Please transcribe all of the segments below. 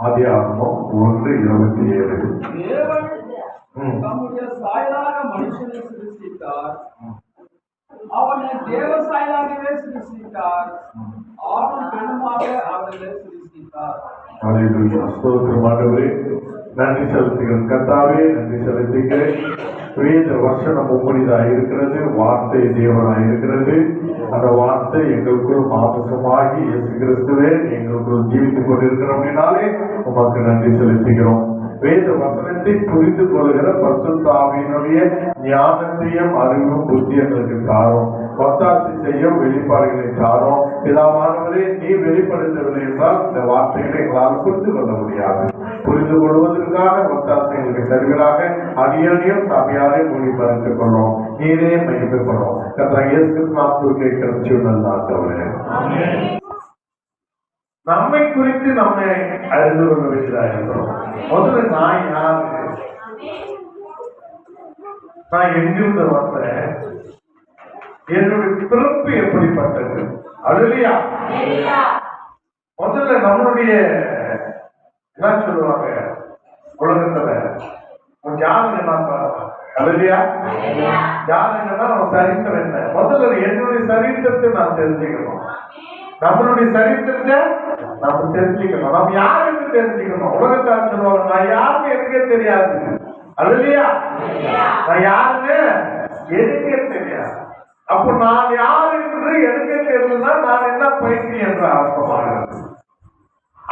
ஆதியாகமம் 1:27. தேவன் தம்முடைய சாயலாக மனுஷனை சிருஷ்டித்தார். அவனை தேவ சாயலாகவே சிருஷ்டித்தார். ஆணும் பெண்ணுமாக அவர்களை சிருஷ்டித்தார். ஹல்லேலூயா. ஸ்தோத்திரம் ஆண்டவரே. நன்றி செலுத்துகிறேன் கர்த்தாவே, நன்றி செலுத்துகிறேன். வேத வசனம் உம்முடையதாய் இருக்கிறது, வார்த்தை தேவனாய் இருக்கிறது. அந்த வார்த்தை எங்களுக்குள் மாம்சமாகி இயேசு கிறிஸ்துவே எங்களுக்குள் ஜீவித்துக் கொண்டிருக்கிறோம்னாலே உமக்கு நன்றி செலுத்துகிறோம். வேத வசனத்தை புரிந்து கொள்கிற பரிசுத்த ஆவியினுடைய ஞானத்தையும் அறிவும் புத்தி எங்களுக்கு தாரும். ஒத்தாசி செய்யும் வெளிப்பாடுகளை தாரும். பிதாவானவரே, நீ வெளிப்படுத்தவில்லை என்றால் இந்த வார்த்தைகளை எங்களால் புரிந்து கொள்ள முடியாது. புரிந்து கொள்வதற்காக ஒத்தாசைகளுக்கு தருகிறாக அடியனையும் சபையாரை மொழி பறித்துக் கொள்ளும். நீரே மகிமைப்படும். கர்த்தர் இயேசு கிறிஸ்துவுக்கு கிடைச்சுள்ளது ஆண்டவரே. நம்மை குறித்து நம்மை அறிந்து கொள்ள வேண்டியதாக இருக்கிறோம். முதல்ல நான் யாரு, நான் எங்கிருந்து வந்தேன், என்னுடைய பிறப்பு எப்படிப்பட்டது. அல்லேலூயா. முதல்ல நம்மளுடைய என்ன சொல்லுவாங்க உலகத்துல ஜாதகம் நான் பாருவேன். அல்லேலூயா. ஜாதகம்னா நம்ம சரித்திரம் என்ன, முதல்ல என்னுடைய சரித்திரத்தை நான் தெரிஞ்சுக்கணும். நம்மளுடைய சரித்திரத்தை நம்ம தெரிஞ்சுக்கணும். நம்ம யாருக்கு தெரிஞ்சுக்கணும். உலகத்தார் சொல்லுவாங்க நான் யாருன்னு எனக்கே தெரியாது. அல்லேலூயா. நான் யாருன்னு எனக்கே தெரியாது. அப்போ நான் யார் என்று எனக்கே தெரியலன்னா நான் என்ன பைத்தியம் என்ற அர்த்தமாகிறது.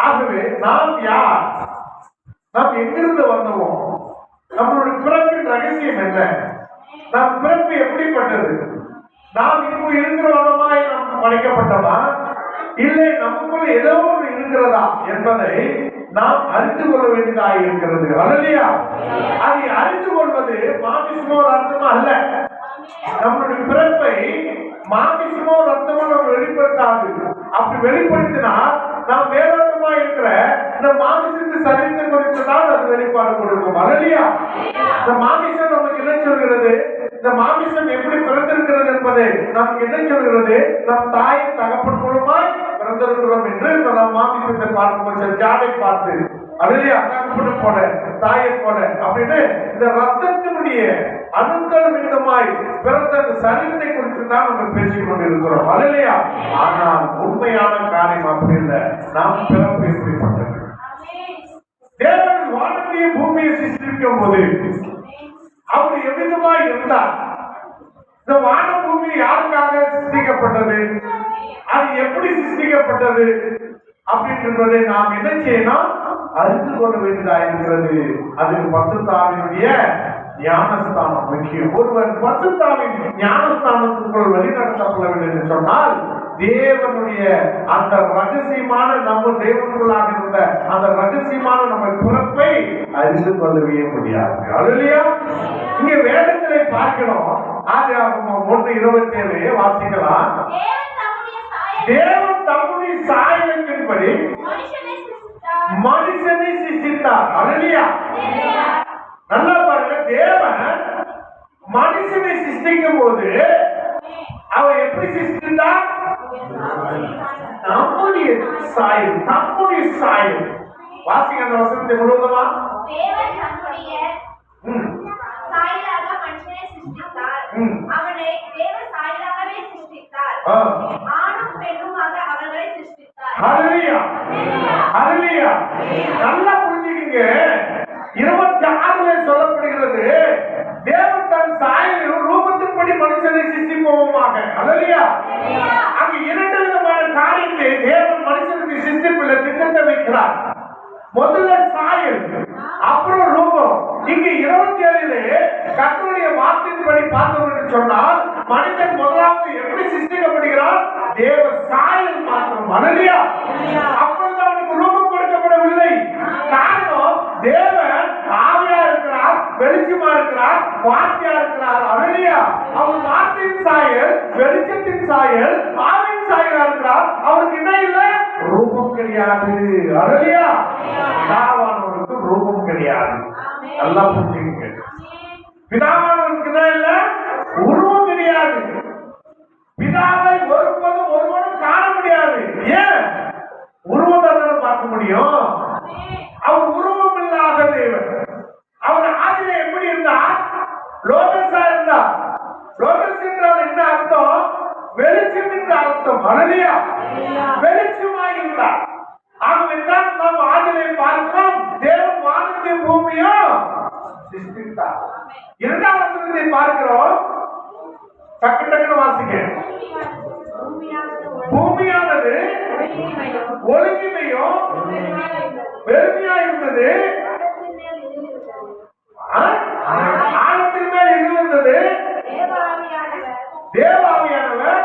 ஆகவே நாம் யார், நாம் எங்கிருந்து வந்தோம், நம்மளுடைய பிறப்பின் ரகசியம் என்ன, நம் பிறப்பு எப்படிப்பட்டது, நாம் இப்போ இருக்கிறவனமாய் நாம் படைக்கப்பட்டோமா இல்லை நமக்குள்ள ஏதோ ஒன்று இருக்கிறதா என்பதை நாம் அறிந்து கொள்ள வேண்டியதாக இருக்கிறது. அல்லேலூயா. அதை அறிந்து கொள்வது மாமிசமோ ரத்தமோ அல்ல. நம்மளுடைய பிறப்பை மாமிசமோ ரத்தமோ நம்ம வெளிப்படுத்தாது. அப்படி வெளிப்படுத்தினால் நாம் வேதாந்தமா இருக்கிற இந்த மாமிசத்து சரீரத்தை குறித்து தான் அது வெளிப்பாடு கொடுக்கும். அல்லேலூயா. இந்த மாமிசம் நமக்கு என்ன சொல்கிறது, இந்த மாமிசம் எப்படி பிறந்திருக்கிறது என்பதை நமக்கு என்ன சொல்கிறது, நம் தாய் தகப்பன் மூலமாய் பிறந்திருக்கிறோம் என்று நம் மாமிசத்தை பார்க்கும்போது ஜாடை பார்த்து அல்லேலூயா தகப்பனை போல தாயை போல அப்படின்னு இந்த ரத்தத்தினுடைய அணுக்கள் விதமாய் பிறந்த அந்த சரீரத்தை குறித்து தான் நம்ம பேசிக் கொண்டிருக்கிறோம். அல்லேலூயா. ஆனால் உண்மையான காரியம் அப்படி இல்லை. நாம் பிறப்பு எப்படிப்பட்டது. தேவன் வானத்தையும் பூமியை சிருஷ்டிக்கும் போது அவர் எவ்விதமாய் இருந்தார். இந்த வான பூமி யாருக்காக சிருஷ்டிக்கப்பட்டது, அது எப்படி சிருஷ்டிக்கப்பட்டது அப்படின்றதை நாம் என்ன செய்யணும், அறிந்து கொள்ள வேண்டியதாக இருக்கிறது. அதுக்கு பரிசுத்த ஆவியினுடைய ஞானஸ்தானம் முக்கியம். ஒருவன் பரிசுத்த ஆவியின் ஞானஸ்தானத்துக்குள் வழிநடத்தப்படவில்லை என்று சொன்னால் தேவனுடைய அந்த ரகசியமான நம்ம தேவனுக்குள்ளாக இருந்த அந்த ரகசியமான நம்ம பிறப்பை அறிந்து கொள்ளவே முடியாது. அல்லேலூயா. இங்க வேதத்திலே பார்க்கிறோம். ஆதியாகமம் 1:27 வாசிக்கலாம். தேவன் தம்முடைய சாயலின்படி மனுஷனை சிருஷ்டித்தார். அல்லேலூயா. நல்லா பாருங்க, தேவன் மனுஷனை சிருஷ்டிக்கும் போது அவர் எப்படி சிருஷ்டித்தார், நம்முடைய சாயல், நம்முடைய சாயல். வாசிங்க அந்த வசனத்தை முழுவதுமா. தேவன் நம்முடைய சாயலாக மனுஷனை சிருஷ்டித்தார். அவனை தேவ சாயலாகவே சிருஷ்டித்தார். ஆணும் பெண்ணுமாக அவர்களை சிருஷ்டித்தார். ஹல்லேலூயா. ஹல்லேலூயா. நல்லா புரிஞ்சுக்கங்க. 26 சொல்லப்படுகிறது, தேவன் தன் சாயலில் ரூபத்தின்படி மனுஷனை சிருஷ்டிப்போமாக. அல்லேலூயா. அங்கு 2 விதமான காரியத்தை தேவன் மனுஷனுக்கு சிருஷ்டிப்பில் திட்டத்தை வைக்கிறார். முதல்ல சாயல், அப்புறம் ரூபம். இங்க 27 கர்த்தருடைய வார்த்தையின்படி பார்த்தோம் என்று சொன்னால் மனிதன் முதலாவது எப்படி சிருஷ்டிக்கப்படுகிறார், தேவ சாயல் மாத்திரம். அல்லேலூயா. அப்பொழுது அவனுக்கு ரூபம் கொடுக்கப்படவில்லை. காரணம், தேவன் ஆவியா இருக்கிறார், வெளிச்சமா இருக்கிறார், வார்த்தையா இருக்கிறார். அல்லேலூயா. அவர் வார்த்தையின் சாயல், வெளிச்சத்தின் சாயல், ஆவியின் சாயலா இருக்கிறார். அவருக்கு என்ன இல்லை, ரூபம் கிடையாது. அல்லேலூயா. பிதாவானவருக்கு ரூபம் கிடையாது. நல்லா புரிஞ்சுக்கங்க. பிதாவானவருக்கு என்ன இல்லை, உருவம் கிடையாது. பிதாவை ஒருவனும் காண முடியாது. ஏன், உருவத்தை பார்க்க முடியும். அர்த்தம். ஹல்லேலூயா. வெளிச்சமாய் இருந்தார். ஆகவேதான் நாம் ஆதியிலே பார்க்கிறோம், தேவன் வானத்தையும் பூமியும் சிருஷ்டித்தார். இரண்டாம் வசனத்தை பார்க்கிறோம், டக்கு டக்குன்னு வாசிக்க. பூமியானது ஒழுங்கிமையும் பெருமையா இருந்தது, ஆழத்தின் மேல் இருந்தது. தேவாவியானவர்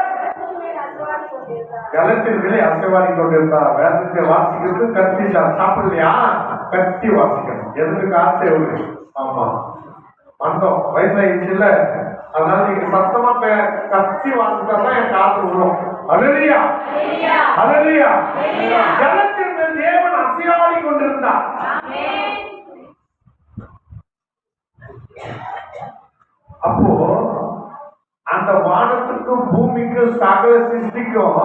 கலத்தின் மேலே அசைவாடி கொண்டிருந்தார். வேதத்தை வாசிக்கிறது கத்தி சாப்பிடலையா? கத்தி வாசிக்கணும். எதுக்கு ஆசை உண்டு? ஆமா, மந்தம் வயசாயிடுச்சு இல்ல, அதனால நீங்க சத்தமா கத்தி வாசித்தா என் காத்து விடும். ஹல்லேலூயா, ஹல்லேலூயா. ஜலத்தின் மேல் தேவன் அசைவாடி கொண்டிருந்தார். அப்போ அந்த வானத்துக்கும் பூமிக்கும் சகல சிருஷ்டிக்கும்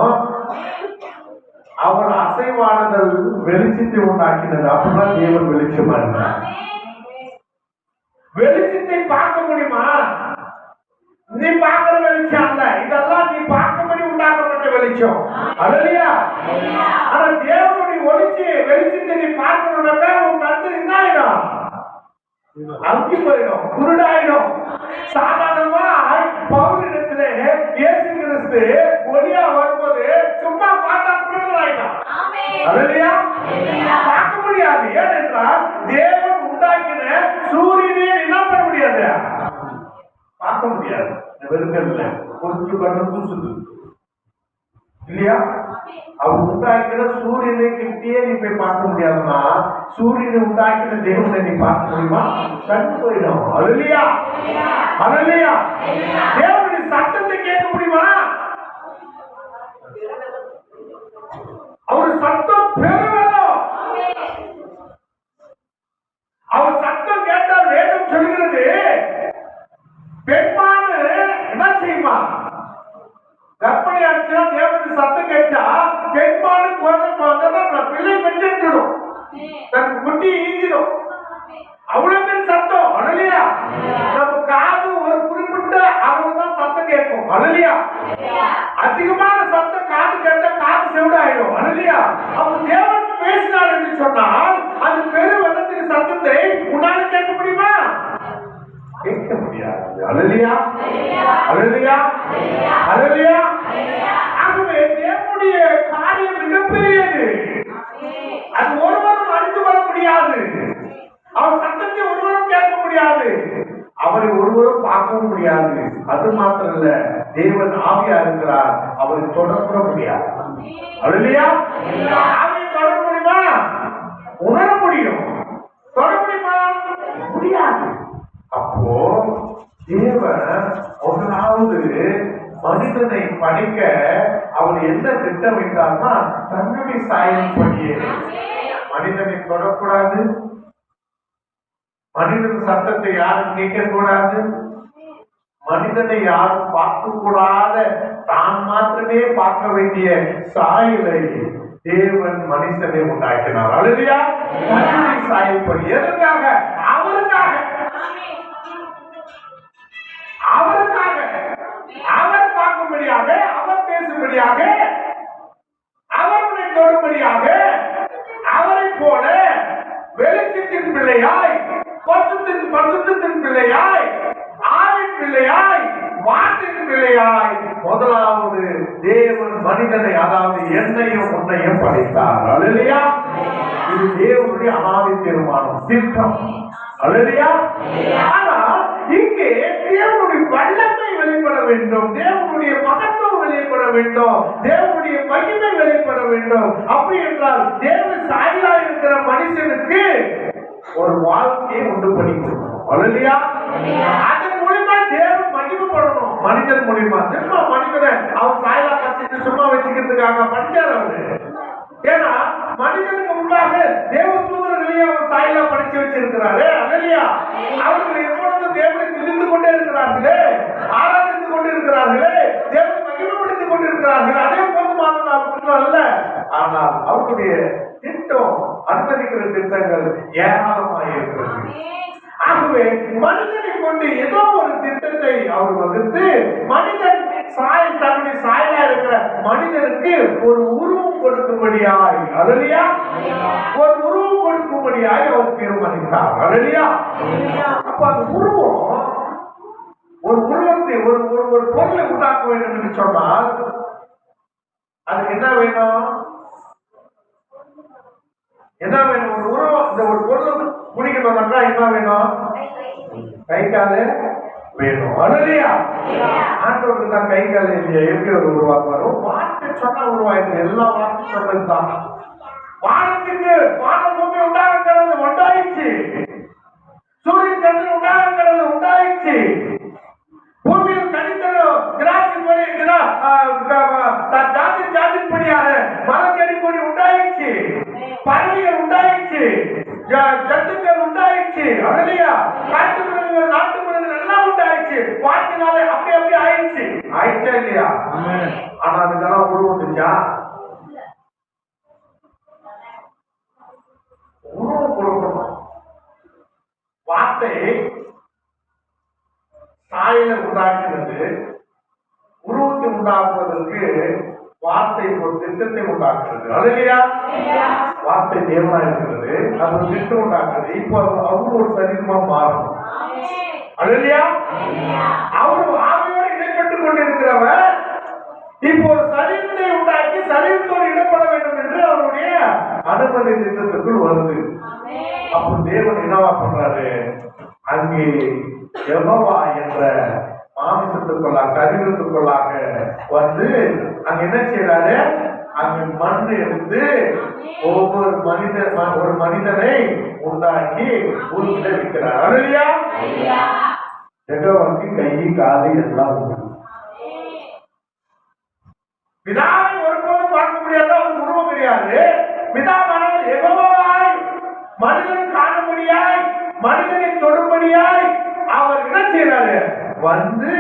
அவர் அசைவானதல் வெளிச்சத்தை உண்டாக்கினது. அப்படிதான் தேவன் வெளிச்சமா இருந்தார். வெளிச்சத்தை பார்க்க முடியுமா? நீ பார்க்கிற வெளிச்சம் அல்ல, இதெல்லாம் நீ பார்க்கும்படி உண்டாக்கப்பட்ட வெளிச்சம். ஹல்லேலூயா. ஆனா தேவனுடைய வெளிச்சத்தை நீ பார்க்கணும்னாக்கா உன் கண்ணு என்ன ஆயிடும்? அங்கி போயிடும், குருடாயிடும். சாதாரணமா பவுலிடத்திலே இயேசு கிறிஸ்து ஒளியா வரும்போது சும்மா பார்த்தா குருடராயிட்டான். ஹல்லேலூயா. பார்க்க முடியாது. ஏனென்றால் தேவன் உண்டாக்கின சூரியனை என்ன பண்ண முடியாது? பார்க்க முடியாது. வெறுக்கல்ல கொஞ்சம் கண்ணு பூசுது இல்லையா? அவர் உண்டாக்கின சூரியனை கிட்டே நீ போய் பார்க்க முடியாதுன்னா சூரியனை உண்டாக்கின தேவனை நீ பார்க்க முடியுமா? கண்டு போயிடும். ஹல்லேலூயா, ஹல்லேலூயா. தேவனுடைய சத்தத்தை கேட்க முடியுமா? அவர் சத்தம் பெருவெல்லாம். அவர் சத்தம் கேட்டால் வேதம் சொல்கிறது, பெண்மான என்ன செய்யுமா? கற்பனை ஆச்சுன்னா தேவனுடைய சத்தம் கேட்டா பெண்மான பிள்ளை பெற்றிடும், தன் குட்டி ஈங்கிடும். அவ்வளவு பேர் சத்தம். ஹல்லேலூயா. நம்ம காது ஒரு குறிப்பிட்ட அளவுதான் சத்தம் கேட்கும். ஹல்லேலூயா. அதிகமான சத்தம் காது கேட்டா காது செவிடாயிடும். ஹல்லேலூயா. அப்ப தேவன் பேசினார் என்று சொன்னால் அது பெரு வெள்ளத்தின் சத்தத்தை உன்னால கேட்க முடியுமா? கேட்க முடியாது. ஹல்லேலூயா, ஹல்லேலூயா, ஹல்லேலூயா. ஆகவே தேவனுடைய காரியம் மிகப்பெரியது. அது ஒருவரும் அறிந்து கொள்ள முடியாது. அவர் சத்தத்தை ஒருவரும் கேட்க முடியாது. அவரை ஒருவரும் பார்க்கவும் முடியாது. அது மாத்திரம் இல்ல, தேவன் ஆவியா இருக்கிறார், அவரை தொடர முடியாது. ஹல்லேலூயா. ஆவியை தொடர முடியுமா? உணர முடியும். தொட முடியுமா? முடியாது. அப்போ தேவன் முதலாவது மனிதனை படைக்க அவர் என்ன திட்டமிட்டார்னா தன்னுடைய சாயம் படியே. மனிதனை தொடக்கூடாது, மனிதன் சத்தத்தை யாரும் கேட்க கூடாது, மனிதனை யாரும் பார்க்க கூடாத தான் மாத்திரமே பார்க்க வேண்டிய சாயலை தேவன் மனுஷனை உண்டாக்கினார். ஹல்லேலூயா. தன்னுடைய சாயப்படி. எதற்காக? அவருக்காக, அவருக்காக, அவர் பார்க்கும்படியாக, அவர் பேசும்படியாக, அவருடைய தொடும்படியாக, அவரை போல வெளிச்சத்தின் பிள்ளையாய், பசுத்தின் பிள்ளையாய், ஆவின் பிள்ளையாய், வார்த்தையின் பிள்ளையாய் முதலாவது தேவன் மனிதனை, அதாவது என்னையும் உன்னையும் படைத்தார். ஹல்லேலூயா. இது தேவனுடைய அனாதி தீர்மானம், திட்டம். ஹல்லேலூயா. ஆனால் இங்கே தேவனுடைய வல்லமை வெளிப்பட வேண்டும், தேவனுடைய மகத்துவம் வெளிப்பட வேண்டும், தேவனுடைய மகிமை வெளிப்பட வேண்டும். அப்படி என்றால் தேவ சாயலா இருக்கிற மனுஷனுக்கு ஒரு வாழ்க்கையை உண்டு பண்ணி கொடுக்கணும். ஹல்லேலூயா. அதன் மூலமா தேவன் மகிமைப்படணும். மனிதன் மூலியமா சும்மா மனிதனை அவன் சாயலா பறிச்சுட்டு சும்மா வச்சுக்கிறதுக்காக படிச்சார் அவரு. ஏன்னா மனிதனுக்கு முன்னாக தேவ தூதர்களையும் அவர் சாயலா படிச்சு வச்சிருக்கிறாரு. ஹல்லேலூயா. அவர்கள் எப்பொழுதும் தேவனை துதித்து கொண்டே இருக்கிறார்களே, ஆராதித்து கொண்டிருக்கிறார்களே, தேவனை மகிமைப்படுத்திக் கொண்டிருக்கிறார்கள். அதே போதுமான அல்ல. ஆனால் அவருடைய திட்டம், அனுமதிக்கிற திட்டங்கள் ஏராளமாக இருக்கிறது. ஆகவே மனிதனை கொண்டு ஏதோ ஒரு திட்டத்தை அவர் வகுத்து மனிதன் தன்னுடைய சாயலா இருக்கிற மனிதன் ஒரு உருவம் கொடுக்கும்படியாய், அல்லேலூயா, ஒரு உருவம் கொடுக்கும்படியாய் அவர் தீர்மானித்தார். அல்லேலூயா. அப்ப அந்த உருவம், ஒரு உருவத்தை ஒரு பொருளை உண்டாக்க வேண்டும் என்று சொன்னால் அதுக்கு என்ன வேணும்? என்ன வேணும்? ஒரு உருவம், இந்த ஒரு பொருள் முடிக்கணும்னா என்ன வேணும்? கை காலு வேணும். அல்லேலூயா. ஆண்டவருக்கு தான் கை கால இல்லையா? எப்படி ஒரு உருவாக்குவாரோ வார்த்தை சொன்னா உருவாயிருக்கு. எல்லா வார்த்தை சொன்னதுதான். வானத்துக்கு வானம் பூமி உண்டாகிறது உண்டாயிடுச்சு. சூரியன் சந்திரன் உண்டாகிறது உண்டாயிடுச்சு. பூமியில் கனித்தரும் திராட்சை கொடி ஜாதி ஜாதிப்படியாக மரம் செடி கொடி உண்டாயிடுச்சு. பறவைகள் உண்டாயிடுச்சு. ஜந்துக்கள் உண்டாயிடுச்சு. அல்லேலூயா. காட்டு மிருகங்கள், நாட்டு மிருகங்கள் எல்லாம் உண்டாயிடுச்சு. வார்த்தைனாலே அப்படி அப்படி ஆயிடுச்சு. ஆயிடுச்சா இல்லையா? ஆனா அதுக்கெல்லாம் உருவம் வந்துச்சா? உருவம் கொடுக்கணும். வார்த்தை சாயலை உண்டாக்குறது, உருவத்தை உண்டாக்குவதற்கு வார்த்தை ஒரு திட்டத்தை உண்டாக்குறது. அல்லேலூயா. வார்த்தை தேவனா இருக்கிறது, அது ஒரு திட்டம் உண்டாக்குறது. இப்போ அவரு ஒரு சரீரமா மாறணும். அல்லேலூயா. அவரு ஆவியோடு இடைப்பட்டுக் கொண்டிருக்கிறவர் இப்போ ஒரு சரீரத்தை உண்டாக்கி சரீரத்தோடு இடப்பட வேண்டும் என்று அவருடைய அனுமதி திட்டத்திற்குள் வருது. அப்போ தேவன் என்னவா பண்றாரு? அங்கே யெகோவா என்ற மாமிசத்துக்குள்ளாக, சரீரத்துக்குள்ளாக வந்து அங்க என்ன செய்யறாரு? அங்க மண் எடுத்து ஒவ்வொரு ஒரு மனிதனை உண்டாக்கி உருவிட வைக்கிறார். அல்லேலூயா. யெகோவாவுக்கு கை காது எல்லாம் உண்டு. பிதாவை ஒருபோதும் பார்க்க முடியாத ஒரு உருவம் கிடையாது. பிதாவானவர் யெகோவாய் மனிதன் காணும்படியாய், மனிதனை தொடும்படியாய் அவர் என்ன செய்யறாரு? வந்து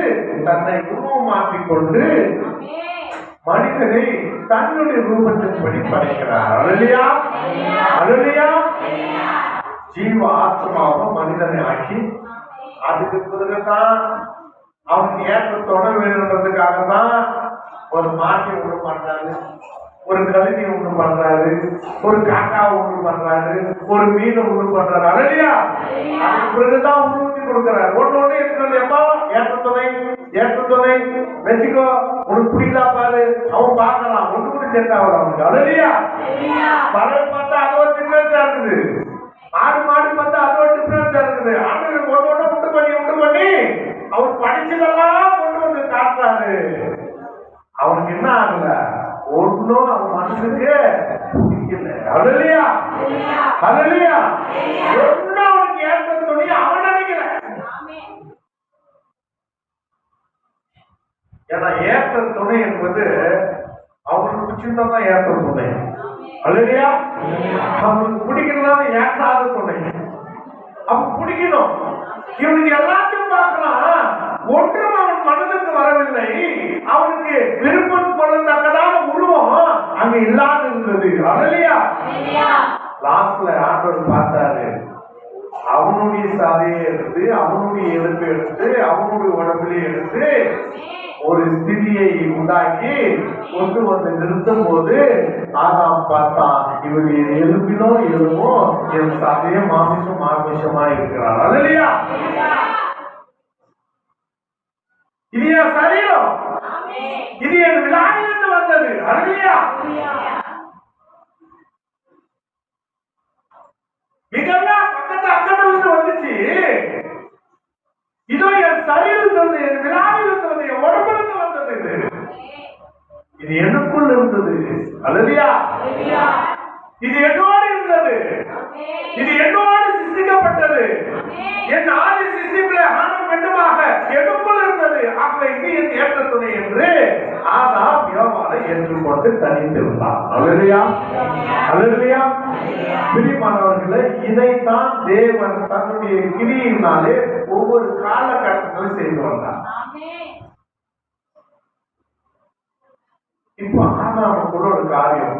தன்னை உருவமாக்கிக் கொண்டு மனிதனை தன்னுடைய ரூபத்தின்படி படைக்கிறார். அல்லேலூயா. அல்லேலூயா. ஜீவ ஆத்மாவும் மனிதனை ஆக்கி அதுக்கு பிறகுதான் அவனுக்கு ஏற்றத்தோட வேணுன்றதுக்காக தான் ஒரு மாட்டை ஒன்று பண்றாரு, ஒரு கழுதி ஒன்று பண்றாரு, ஒரு காக்கா ஒன்று பண்றாரு, ஒரு மீன் ஒன்று பண்றாரு. அல்லேலூயா. அதுக்கு பிறகுதான் உருவத்தி கொடுக்கிறார். ஒண்ணு இருக்கிறது எம்மா ஏற்றத்துணை வச்சுக்கோ, உனக்கு புரியுதா பாரு. அவன் பார்க்கலாம், ஒன்று கூட சேர்த்தா அவனுக்கு. அல்லேலூயா. பறவை பார்த்தா அது ஒரு டிஃபரன்ஸா இருக்குது. ஆடு மாடு பார்த்தா அது ஒரு டிஃபரன்ஸா இருக்குது. ஆண்டு ஒண்ணு உண்டு பண்ணி அவர் படிச்சதெல்லாம் கொண்டு வந்து காட்டுறாரு. அவனுக்கு என்ன ஆகல? ஒன்னும் அவன் மனசுக்கு பிடிக்கல. அல்லேலூயா. அல்லேலூயா. ஒன்னும் அவனுக்கு ஏற்ப துணி அவன் நினைக்கல. ஏன்னா ஏற்ற துணை என்பது அவனுக்கு பிடிச்சிருந்தான் ஏற்ற துணை. அல்லேலூயா. அவனுக்கு பிடிக்கிறதா ஏற்றாத துணை. அப்ப பிடிக்கணும். இவனுக்கு எல்லாத்தையும் பார்க்கலாம், ஒன்றும் அவன் மனதுக்கு வரவில்லை. அவனுக்கு விருப்பம் கொள்ளத்தக்கதான உருவம் அங்க இல்லாது இருந்தது. அல்லேலூயா. லாஸ்ட்ல ஆண்டவர் பார்த்தாரு, அவனுடைய சதையை எடுத்து, அவனுடைய எலும்பை எடுத்து, அவனுடைய உடம்பிலே எடுத்து ஒரு ஸ்திதியை உண்டாக்கி கொண்டு வந்து நிறுத்தும் போது ஆதாம் பார்த்தான், இவருடைய எலும்பினோ எலும்போ என் சதைய மாமிசமா இருக்கிறார். அல்லேலூயா. இது என் சரீரம், இது என் விழாவிலிருந்து வந்தது. அல்லேலூயா. மிகலாம் பக்கத்து அக்கடலிருந்து வந்துச்சு. இதோ என் சரீரத்திலிருந்து, என் விழாவிலிருந்து வந்து, என் உடம்பிலிருந்து வந்தது. இது எனக்குள் இருந்தது. அல்லேலூயா. இது என்னோடு இருந்தது. இது என்னோடு சிருஷ்டிக்கப்பட்டது. என் ஆதி சிருஷ்டிப்புல ஆணும் பெண்ணுமாக எனக்குள் இருந்தது. ஆக இது என் ஏற்ற துணை என்று ஆதாம் யோவானை ஏற்றுக்கொண்டு தனித்திருந்தான். அல்லேலூயா. அல்லேலூயா. பிரியமானவர்களே, இதைத்தான் தேவன் தன்னுடைய கிரியினாலே ஒவ்வொரு காலகட்டத்திலும் செய்து வந்தார். இப்ப ஆதாமுக்குள்ள ஒரு காரியம்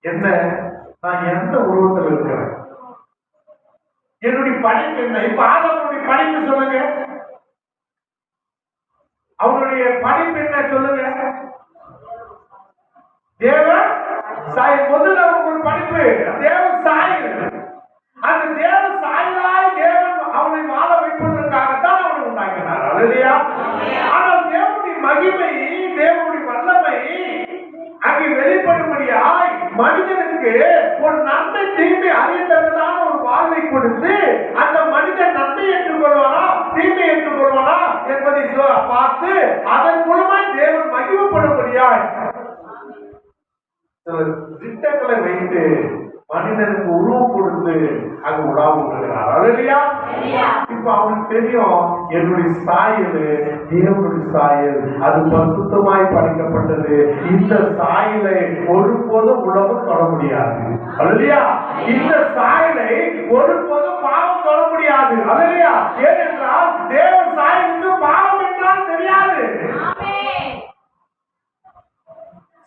என்ன? நான் எந்த உருவத்தில் இருக்கிறேன்? என்னுடைய படிப்பு என்ன? இப்ப ஆதாமுடைய படிப்பு சொல்லுங்க. அவனுடைய படிப்பு என்ன சொல்லுங்க? மனிதனுக்கு ஒரு நன்மை தீமை அறியத்தக்கதான ஒரு வாழ்வை கொடுத்து அந்த மனிதன் நன்மை ஏற்றுக்கொள்வானா தீமை ஏற்றுக்கொள்வானா என்பதை பார்த்து அதன் மூலமாய் தேவன் மகிமைப்படும்படியாய் சில திட்டங்களை வைத்து மனிதனுக்கு உருவம் கொடுத்து அங்கு உலாவு விடுகிறார். அல்லேலூயா. இப்ப அவனுக்கு தெரியும் என்னுடைய சாயல் தேவனுடைய சாயல், அது பரிசுத்தமாய் படைக்கப்பட்டது. இந்த சாயலை ஒருபோதும் உலகம் தொட முடியாது. அல்லேலூயா. இந்த சாயலை ஒருபோதும் பாவம் தொட முடியாது. அல்லேலூயா. ஏனென்றால் தேவ சாயலுக்கு பாவம் என்றால் தெரியாது,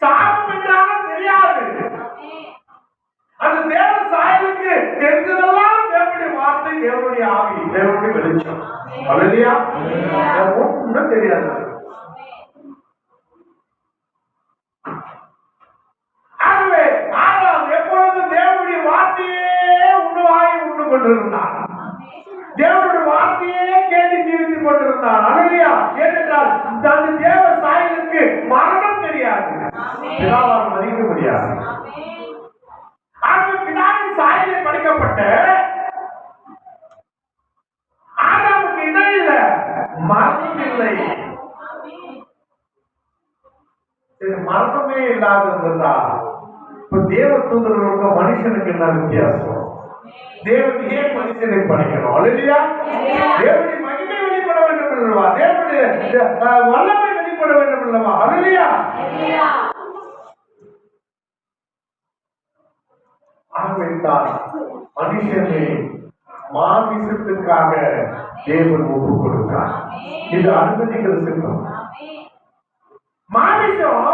சாபம் என்றாலும் தெரியாது. அந்த தேவ சாயலுக்கு தெரிஞ்சதெல்லாம் தேவனுடைய வார்த்தை, தேவனுடைய ஆவி, தேவனுடைய வெளிச்சம். அல்லேலூயா. ஒன்றும் தெரியாது. ஆகவே ஆதாம் எப்பொழுதும் தேவனுடைய வார்த்தையே உண்டு கொண்டிருந்தான். தேவனுடைய வார்த்தையே கேட்டு ஜீவித்துக் கொண்டிருந்தான். அல்லேலூயா. ஏனென்றால் அந்த தேவ சாயலுக்கு மரணம் தெரியாது, பிதாவால் மதிக்க முடியாது. பிதாவின் சாயலில் படைக்கப்பட்ட ஆதாமுக்கு இடம் இல்லை, மரணம் இல்லை. மரணமே இல்லாத இருந்தா இப்ப தேவ தூதர்களுக்கு மனுஷனுக்கு என்ன வித்தியாசம்? தேவன் ஏன் மனுஷனை படைக்கணும்? அல்லேலூயா. தேவனுடைய மகிமை வெளிப்பட வேண்டும் அல்லவா? தேவனுடைய வல்லமை வெளிப்பட வேண்டும் அல்லவா? அல்லேலூயா. ஆகவேதான் மனுஷனை மாமிசத்துக்காக தேவன் ஒப்பு கொடுத்தார். இது அனுமதிக்கிற சித்தம். மாமிசம்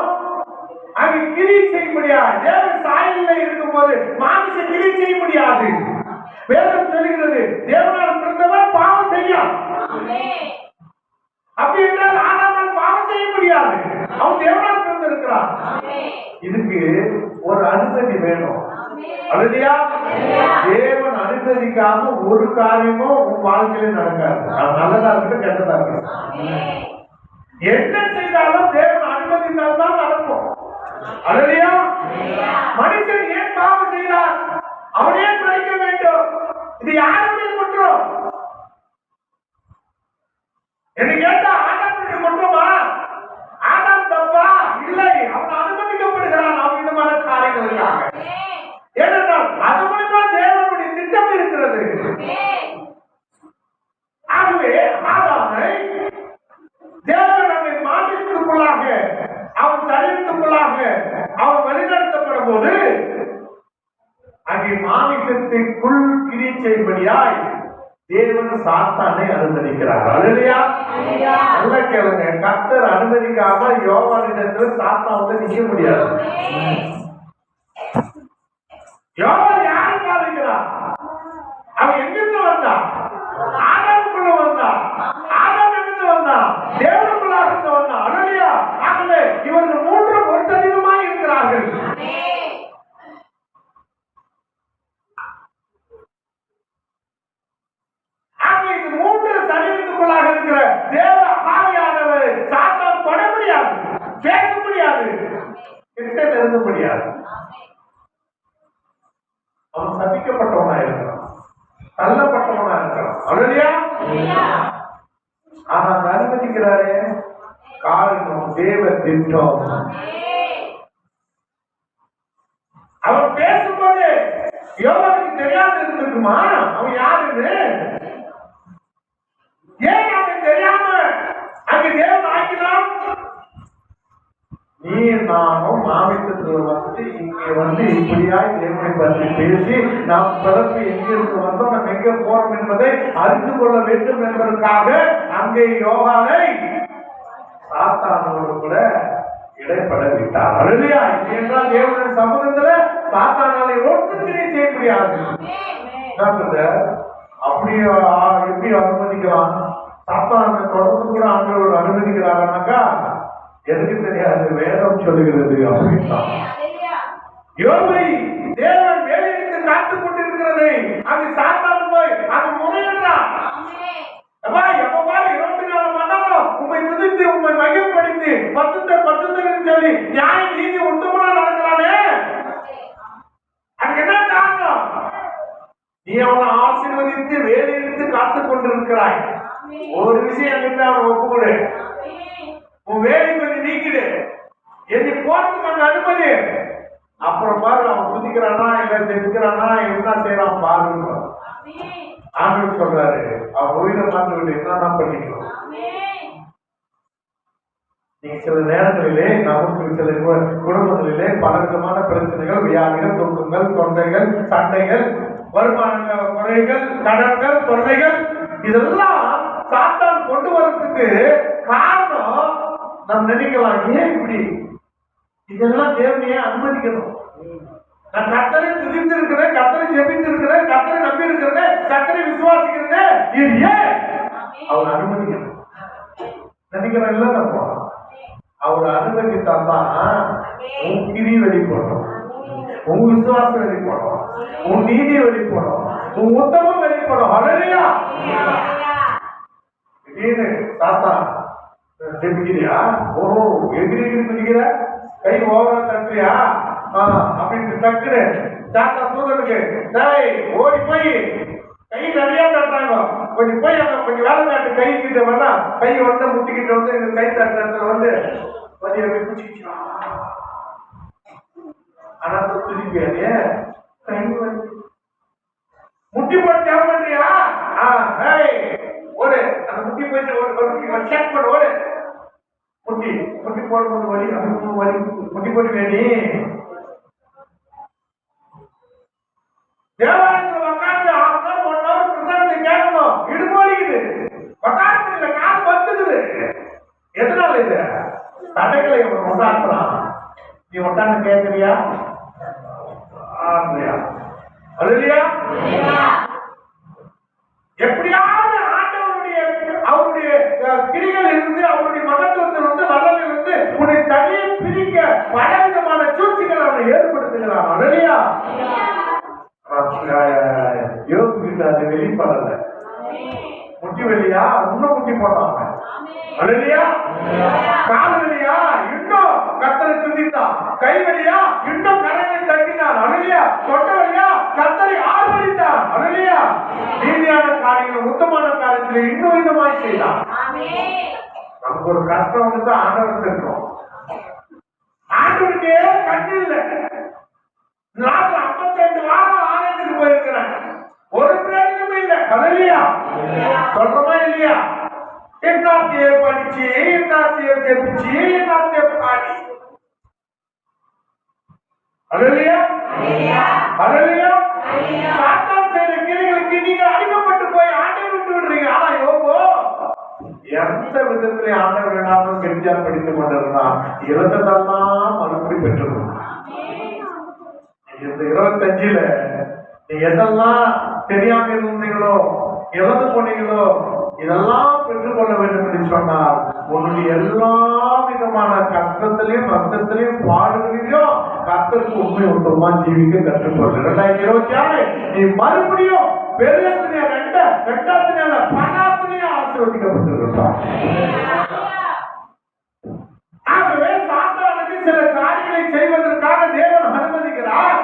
அங்கு கிரி செய்ய முடியாது. தேவ சாயலில் இருக்கும் போது மாமிசம் கிரி செய்ய முடியாது. வேதம் சொல்லுகிறது தேவனால் பிறந்தவன் பாவம் செய்யும். அப்படி என்றால் ஆதாமால் பாவம் செய்ய முடியாது. அவன் தேவனால் பிறந்திருக்கிறான். இதுக்கு ஒரு அனுமதி வேணும். அல்லேலூயா. தேவன் அனுமதிக்காம ஒரு காரியமும் உன் வாழ்க்கையில நடக்காது. நல்லதா இருக்கட்டும் கெட்டதா இருக்கட்டும், என்ன செய்தாலும் தேவன் அனுமதித்தால் தான் நடக்கும். அல்லேலூயா. மனுஷன் ஏன் பாவம் செய்தார்? அவன் ஏன் மறிக்க வேண்டும்? இது யாருடைய குற்றம் என்று கேட்டா ஆதாமுடைய குற்றமா? ஆதாம் தப்பா? இல்லை, அவன் அனுமதிக்கப்படுகிறான் அவ்விதமான காரியங்களுக்காக. ஏனென்றால் அது மூலமா தேவனுடைய திட்டம் இருக்கிறது. ஆகவே ஆதாமை தேவன் நம்மை மாற்றத்துக்குள்ளாக, அவன் சரீரத்துக்குள்ளாக அவன் வழிநடத்தப்படும் போது அங்கே மாமிசத்திற்குள் கிரி செய்யும்படியாய் தேவன் சாத்தானை அனுமதிக்கிறார். அல்லேலூயா. நல்ல கேளுங்க, கர்த்தர் அனுமதிக்காம யோவானிடத்தில் சாத்தான் வந்து நிக்க முடியாது. யோவான் யாரை பாதிக்கிறான்? அவன் எங்கிருந்து வந்தான்? ஆதாமுக்குள்ள வந்தான். ஆதாம் எங்கிருந்து வந்தான்? தேவனுக்குள்ளாக வந்தான். அல்லேலூயா. ஆகவே இவர்கள் மூன்றும் ஒரு சரீரமாய் இருக்கிறார்கள். சரீரத்துக்குள்ளாக இருக்கிற தேவ ஆவியானவர் சாத்தான் தொட முடியாது, பேச முடியாது, கிட்ட நெருங்க முடியாது. அவன் சபிக்கப்பட்டவனா இருக்கிறான், தள்ளப்பட்டவனா இருக்கிறான். அல்லேலூயா. ஆனா அனுமதிக்கிறாரே, காரணம் தேவ திட்டம். அவன் பேசும்போது யோவானுக்கு தெரியாது இருந்திருக்குமா அவன் யாருன்னு? ஏன் அவன் தெரியாம அங்க தேவன் ஆக்கினான்? நீ நானும் மாமிசத்துல வந்து இங்க வந்து இப்படியாய் தேவனை பற்றி பேசி நாம் பிறப்பு எங்கிருந்து வந்தோம், நம்ம எங்க போறோம் என்பதை அறிந்து கொள்ள வேண்டும் என்பதற்காக அங்கே யோவானை சாத்தானோடு கூட இடைப்பட விட்டார். அல்லேலூயா. என்றால் தேவனுடைய சமூகத்துல சாத்தானாலே ஒன்றும் செய்ய முடியாது. அப்படியே எப்படி அனுமதிக்கலாம்? சாத்தானை தொடர்ந்து கூட ஆண்டவர் அனுமதிக்கிறாங்கன்னாக்கா எனக்கு தெரியாது, வேதம் சொல்லுகிறது அப்படின்னா. யோபை தேவன் வேலைக்கு காத்துக் கொண்டிருக்கிறது. அது சாத்தான் போய் அது முறையிடுறான். எப்பவா 24 மணி நேரம் உண்மை துதித்து உண்மை மையப்படுத்தி பசுத்தர் சொல்லி நியாய நீதி உத்தமனா நடக்கிறானே, நீ அவனை ஆசீர்வதித்து வேலையிட்டு காத்துக் கொண்டிருக்கிறாய். ஒரு விஷயம் கிட்ட அவனை ஒப்புக்கொடு. உன் வேலை கொஞ்சம் நீக்கிடு. என்னை போறதுக்கு அந்த அனுமதி. அப்புறம் பாரு அவன் குதிக்கிறானா இல்ல செஞ்சுக்கிறானா என்ன செய்யறான் பாருங்க. ஆண்டவர் சொல்றாரு அவன் உயிரை பார்த்து விட்டு என்னன்னா பண்ணிக்கலாம். நீங்க சில நேரங்களிலே நமக்கு சில குடும்பங்களிலே பலவிதமான பிரச்சனைகள், வியாதிகள், துன்பங்கள், தொண்டைகள், சண்டைகள், வருமான குறைகள், கடன்கள், தொல்லைகள் இதெல்லாம் சாத்தான் கொண்டு வரதுக்கு காரணம் நாம் நினைக்கலாம். ஏன் இப்படி? இதெல்லாம் தேவனையே அனுமதிக்கணும். நான் கர்த்தரை துதித்து இருக்கிறேன், கர்த்தரை ஜெபித்து இருக்கிறேன், கர்த்தரை நம்பி இருக்கிறேன், கர்த்தரை விசுவாசிக்கிறேன். இது ஏன் அவர் அனுமதிக்கணும் நினைக்கிறேன்ல. நம்ம அவர் அனுமதித்தான் உன் கிரி வெளிப்படும், உன் விசுவாசம் வெளிப்படும், உன் நீதி வெளிப்படும், உன் உத்தமம் வெளிப்படும். ஹல்லேலூயா. திடீர்னு தாத்தா ஜெபிக்கிறியா? ஓஹோ எகிரி குதிக்கிற, கை ஓவரா தட்டுறியா அப்படின்னு டக்குன்னு தாத்தா தூதனுக்கு ஓடி போய் கை நிறைய தட்டுறாங்க. கொஞ்சம் போய் அங்க கொஞ்சம் வேலை காட்டு கை கிட்ட வேணா கை வந்து முட்டிக்கிட்ட வந்து கை தட்டுறதுல வந்து கொஞ்சம் பிடிச்சிக்கிச்சு. ஆனா திருப்பி கை வந்து முட்டி போட்டு தேவை பண்றியா? ஓடு அந்த முட்டி போயிட்டு ஒரு செக் பண்ண ஓடு. முட்டி முட்டி போடும்போது வலி வலி முட்டி போட்டு வேண்டி தேவாலயத்தில் உட்காந்து 1 hour பிரசாதத்தை கேட்கணும். இடுப்பு வலிக்குது, உட்கார முடியல, கால் வந்துக்குது. எதனால இது? தடைகளை உண்டாக்குறான். நீ உட்காந்து கேட்கறியா? அல்லேலூயா. எப்படியாவது ஆண்டவருடைய அவருடைய கிரிகள் இருந்து அவருடைய மகத்துவத்தில் இருந்து வல்லமையில் இருந்து உன்னை தனியே பிரிக்க பலவிதமான சூழ்ச்சிகள் அவனை ஏற்படுத்துகிறான். அல்லேலூயா. யோகு கிட்ட அது வெளிப்படல. முட்டி வெளியா இன்னும் முட்டி போடாம. அல்லேலூயா. கால் வெளியா இன்னும் கர்த்தரை துதித்தான். கை வெளியா இன்னும் கரங்களை தட்டினான். அல்லேலூயா. தொண்டை வெளியா கர்த்தரை ஆர்ப்பரித்தான். அல்லேலூயா. நீதியான காரியங்கள் உத்தமமான காரியத்தில் இன்னும் இன்னுமாய் செய்தான். நமக்கு ஒரு கஷ்டம் வந்து ஆண்டவர் இருக்கோம். ஆண்டவருக்கே கண்ணு இல்லை. 52 வாரம் ஆலயத்துக்கு போயிருக்கிறாங்க, ஒரு பிரயோஜனமும் இல்லை. அல்லேலூயா. சொல்றோமா இல்லையா? என்னாத்திய படிச்சு, என்னாத்திய ஜெபிச்சு, என்னாத்திய பாடி. அல்லேலூயா. அல்லேலூயா. சாத்தான் செய்த கிரிகளுக்கு நீங்க அடிமைப்பட்டு போய் ஆண்டவரை விட்டு விடுறீங்க. ஆனா யோபு எந்த விதத்திலே ஆண்டவர் வேணாலும் கெஞ்சியா படித்துக் கொண்டிருந்தான். இறந்ததெல்லாம் மறுபடி பெற்றுக்கொண்டான். இந்த 25ல நீ எதெல்லாம் தெரியாம இருந்தீங்களோ, இறந்து போனீங்களோ, இதெல்லாம் பெற்றுக்கொள்ள வேண்டும் என்று சொன்னால் உன்னுடைய எல்லா விதமான கஷ்டத்திலையும் நஷ்டத்திலையும் பாடுகளிலும் கர்த்தருக்கு உண்மை உத்தமமா ஜீவிக்க கற்றுக்கொள்ள. 2026 நீ மறுபடியும் பெருத்தினைய ரெண்டாத்தினால பணத்திலேயே ஆசீர்வதிக்கப்பட்டிருக்கிறார். ஆகவே சாத்தானுக்கு சில காரியங்களை செய்வதற்காக தேவன் அனுமதிக்கிறார்.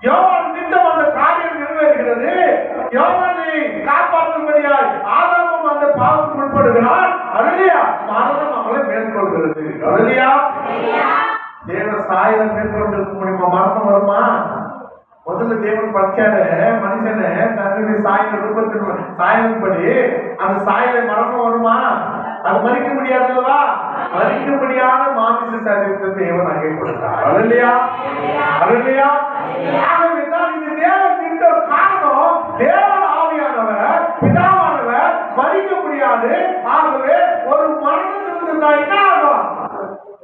யோவான் நிமித்தம் அந்த காரியம் நிறைவேறுகிறது. யோவானை காப்பாற்றும்படியாய் ஆதாமும் அந்த பாவத்துக்கு உட்படுகிறார். அல்லேலூயா. மரணம் அவளை மேற்கொள்கிறது. அல்லேலூயா. தேவ சாயலை மேற்கொண்டிருக்க முடியுமா? மரணம் வருமா? முதல்ல தேவன் படைச்சாரு மனுஷனை தன்னுடைய சாயல் ரூபத்தின் சாயலின்படி. அந்த சாயலை மரணம் வருமா? அது மறிக்க முடியாது அல்லவா? மறிக்க முடியாத மாமிச சரீரத்தை தேவன் அங்கே கொடுத்தார். அல்லேலூயா. அல்லேலூயா. ஆகவேதான் இந்த தேவத்தின் காரணம் தேவன் ஆவியானவர் பிதாவானவர் மறிக்க முடியாது. ஆகவே ஒரு மரணத்திலிருந்து என்ன ஆகும்?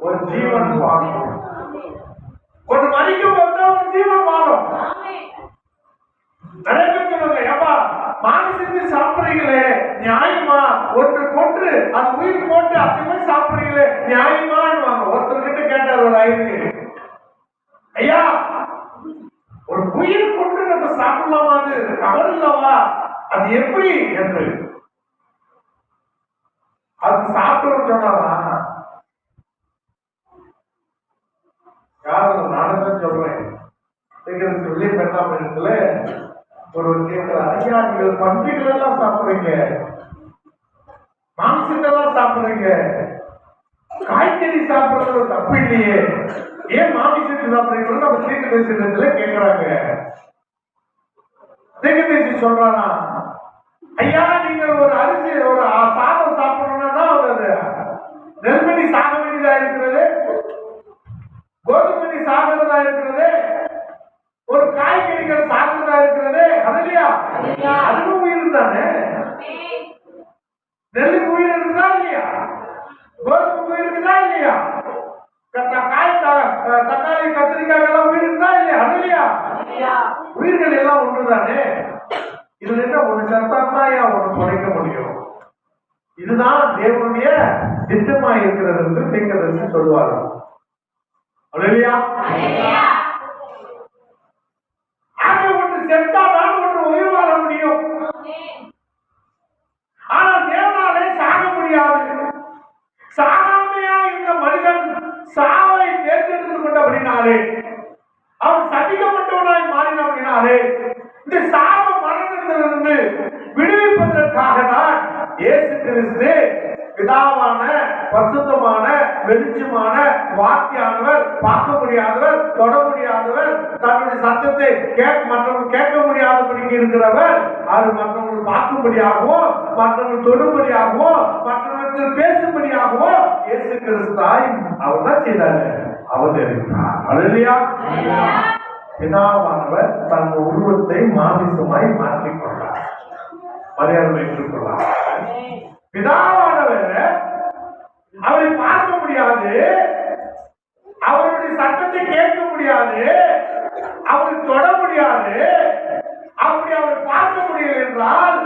ஒரு ஜீவன் வாழும். ஒரு மறிக்கும் போது ஒரு ஜீவன் வாழும். மாமிசத்தில் சாப்பிடுறீங்களே நியாயமா? ஒன்று கொன்று அது உயிர் போட்டு அதுவே சாப்பிடுறீங்களே நியாயமான்னு ஒருத்தர்கிட்ட கேட்டார் ஒரு ஐயருக்கு, ஐயா ஒரு உயிர் கொண்டு நம்ம சாப்பிடலாமா? அது தவறு இல்லவா? அது எப்படி என்று அது சாப்பிட்டு சொன்னாரா? யாரும் நானும் தான் சொல்றேன். சொல்லி பெண்ணாம இடத்துல ஒருவர் கேட்கிறார், ஐயா நீங்கள் பன்றிகள் எல்லாம் சாப்பிடுறீங்க, மாம்சத்தெல்லாம் சாப்பிடுறீங்க, காய்கறி சாப்பிடுறது தப்பு இல்லையே, ஏன் மாமிசத்தை சாப்பிடுறீங்கன்னு நம்ம தீர்க்கதரிசனத்துல கேட்கிறாங்க. தீர்க்கதரிசி சொல்றானா, ஐயா நீங்கள் ஒரு அரிசி ஒரு சாதம் சாப்பிடணும்னா அது நெல்மணி சாக வேண்டியதா இருக்கிறது, கோதுமணி சாகிறதா இருக்கிறது, ஒரு காய்கறிகள் சாகிறதா இருக்கிறது, அது இல்லையா? அதுவும் உயிர் தானே. நெல்லுக்கு உயிர் இருக்குதா இல்லையா? கோதுமைக்கு உயிர் இருக்குதா இல்லையா? தக்காளி கத்திரிக்காய் எல்லாம் உயிர் இருக்குதா இல்லையா? அது இல்லையா? உயிர்கள் எல்லாம் ஒன்றுதானே. இதுல என்ன ஒண்ணு சத்தாத்தான் ஒண்ணு குறைக்க முடியும். இதுதான் தேவனுடைய திட்டமா இருக்கிறது என்று தீர்க்கதரிசி சொல்லுவார்கள். அல்லேலூயா. ஆக ஒன்று செத்தாதான் ஒன்று உயிர் வாழ முடியும். ஆனால் தேவனாலே சாக முடியாது. சாகாமையா இருந்த மனிதன் சாவை தேர்ந்தெடுத்துக் கொண்டபடினாலே, அவன் சதிக்கப்பட்டவனாய் மாறினபடினாலே, இந்த சாப மரணத்திலிருந்து விடுவிப்பதற்காக தான் இயேசு கிறிஸ்து பிதாவான பரிசுத்தமான வெளிச்சமான வார்த்தையானவர், பார்க்க முடியாதவர், தொட முடியாதவர், தன்னுடைய சத்தத்தை மற்றவர்கள் கேட்க முடியாதபடிக்கு இருக்கிறவர், அது மற்றவர்கள் பார்க்கும்படியாகவோ மற்றவர்கள் தொடும்படியாகவோ மற்றவர்கள் பேசும்படியாகவோ இயேசு கிறிஸ்தாய் அவர் தான் செய்தார், அவதரித்தார். அல்லேலூயா. பிதாவானவர் தன் உருவத்தை மாமிசமாய் மாற்றிக்கொண்டார், மரியாதை வைத்துக் கொண்டார். பிதாவானவர் அவரை பார்க்க முடியாது, அவருடைய சத்தத்தை கேட்க முடியாது, அவரை தொட முடியாது. அப்படி அவர் பார்க்க முடியல என்றால்,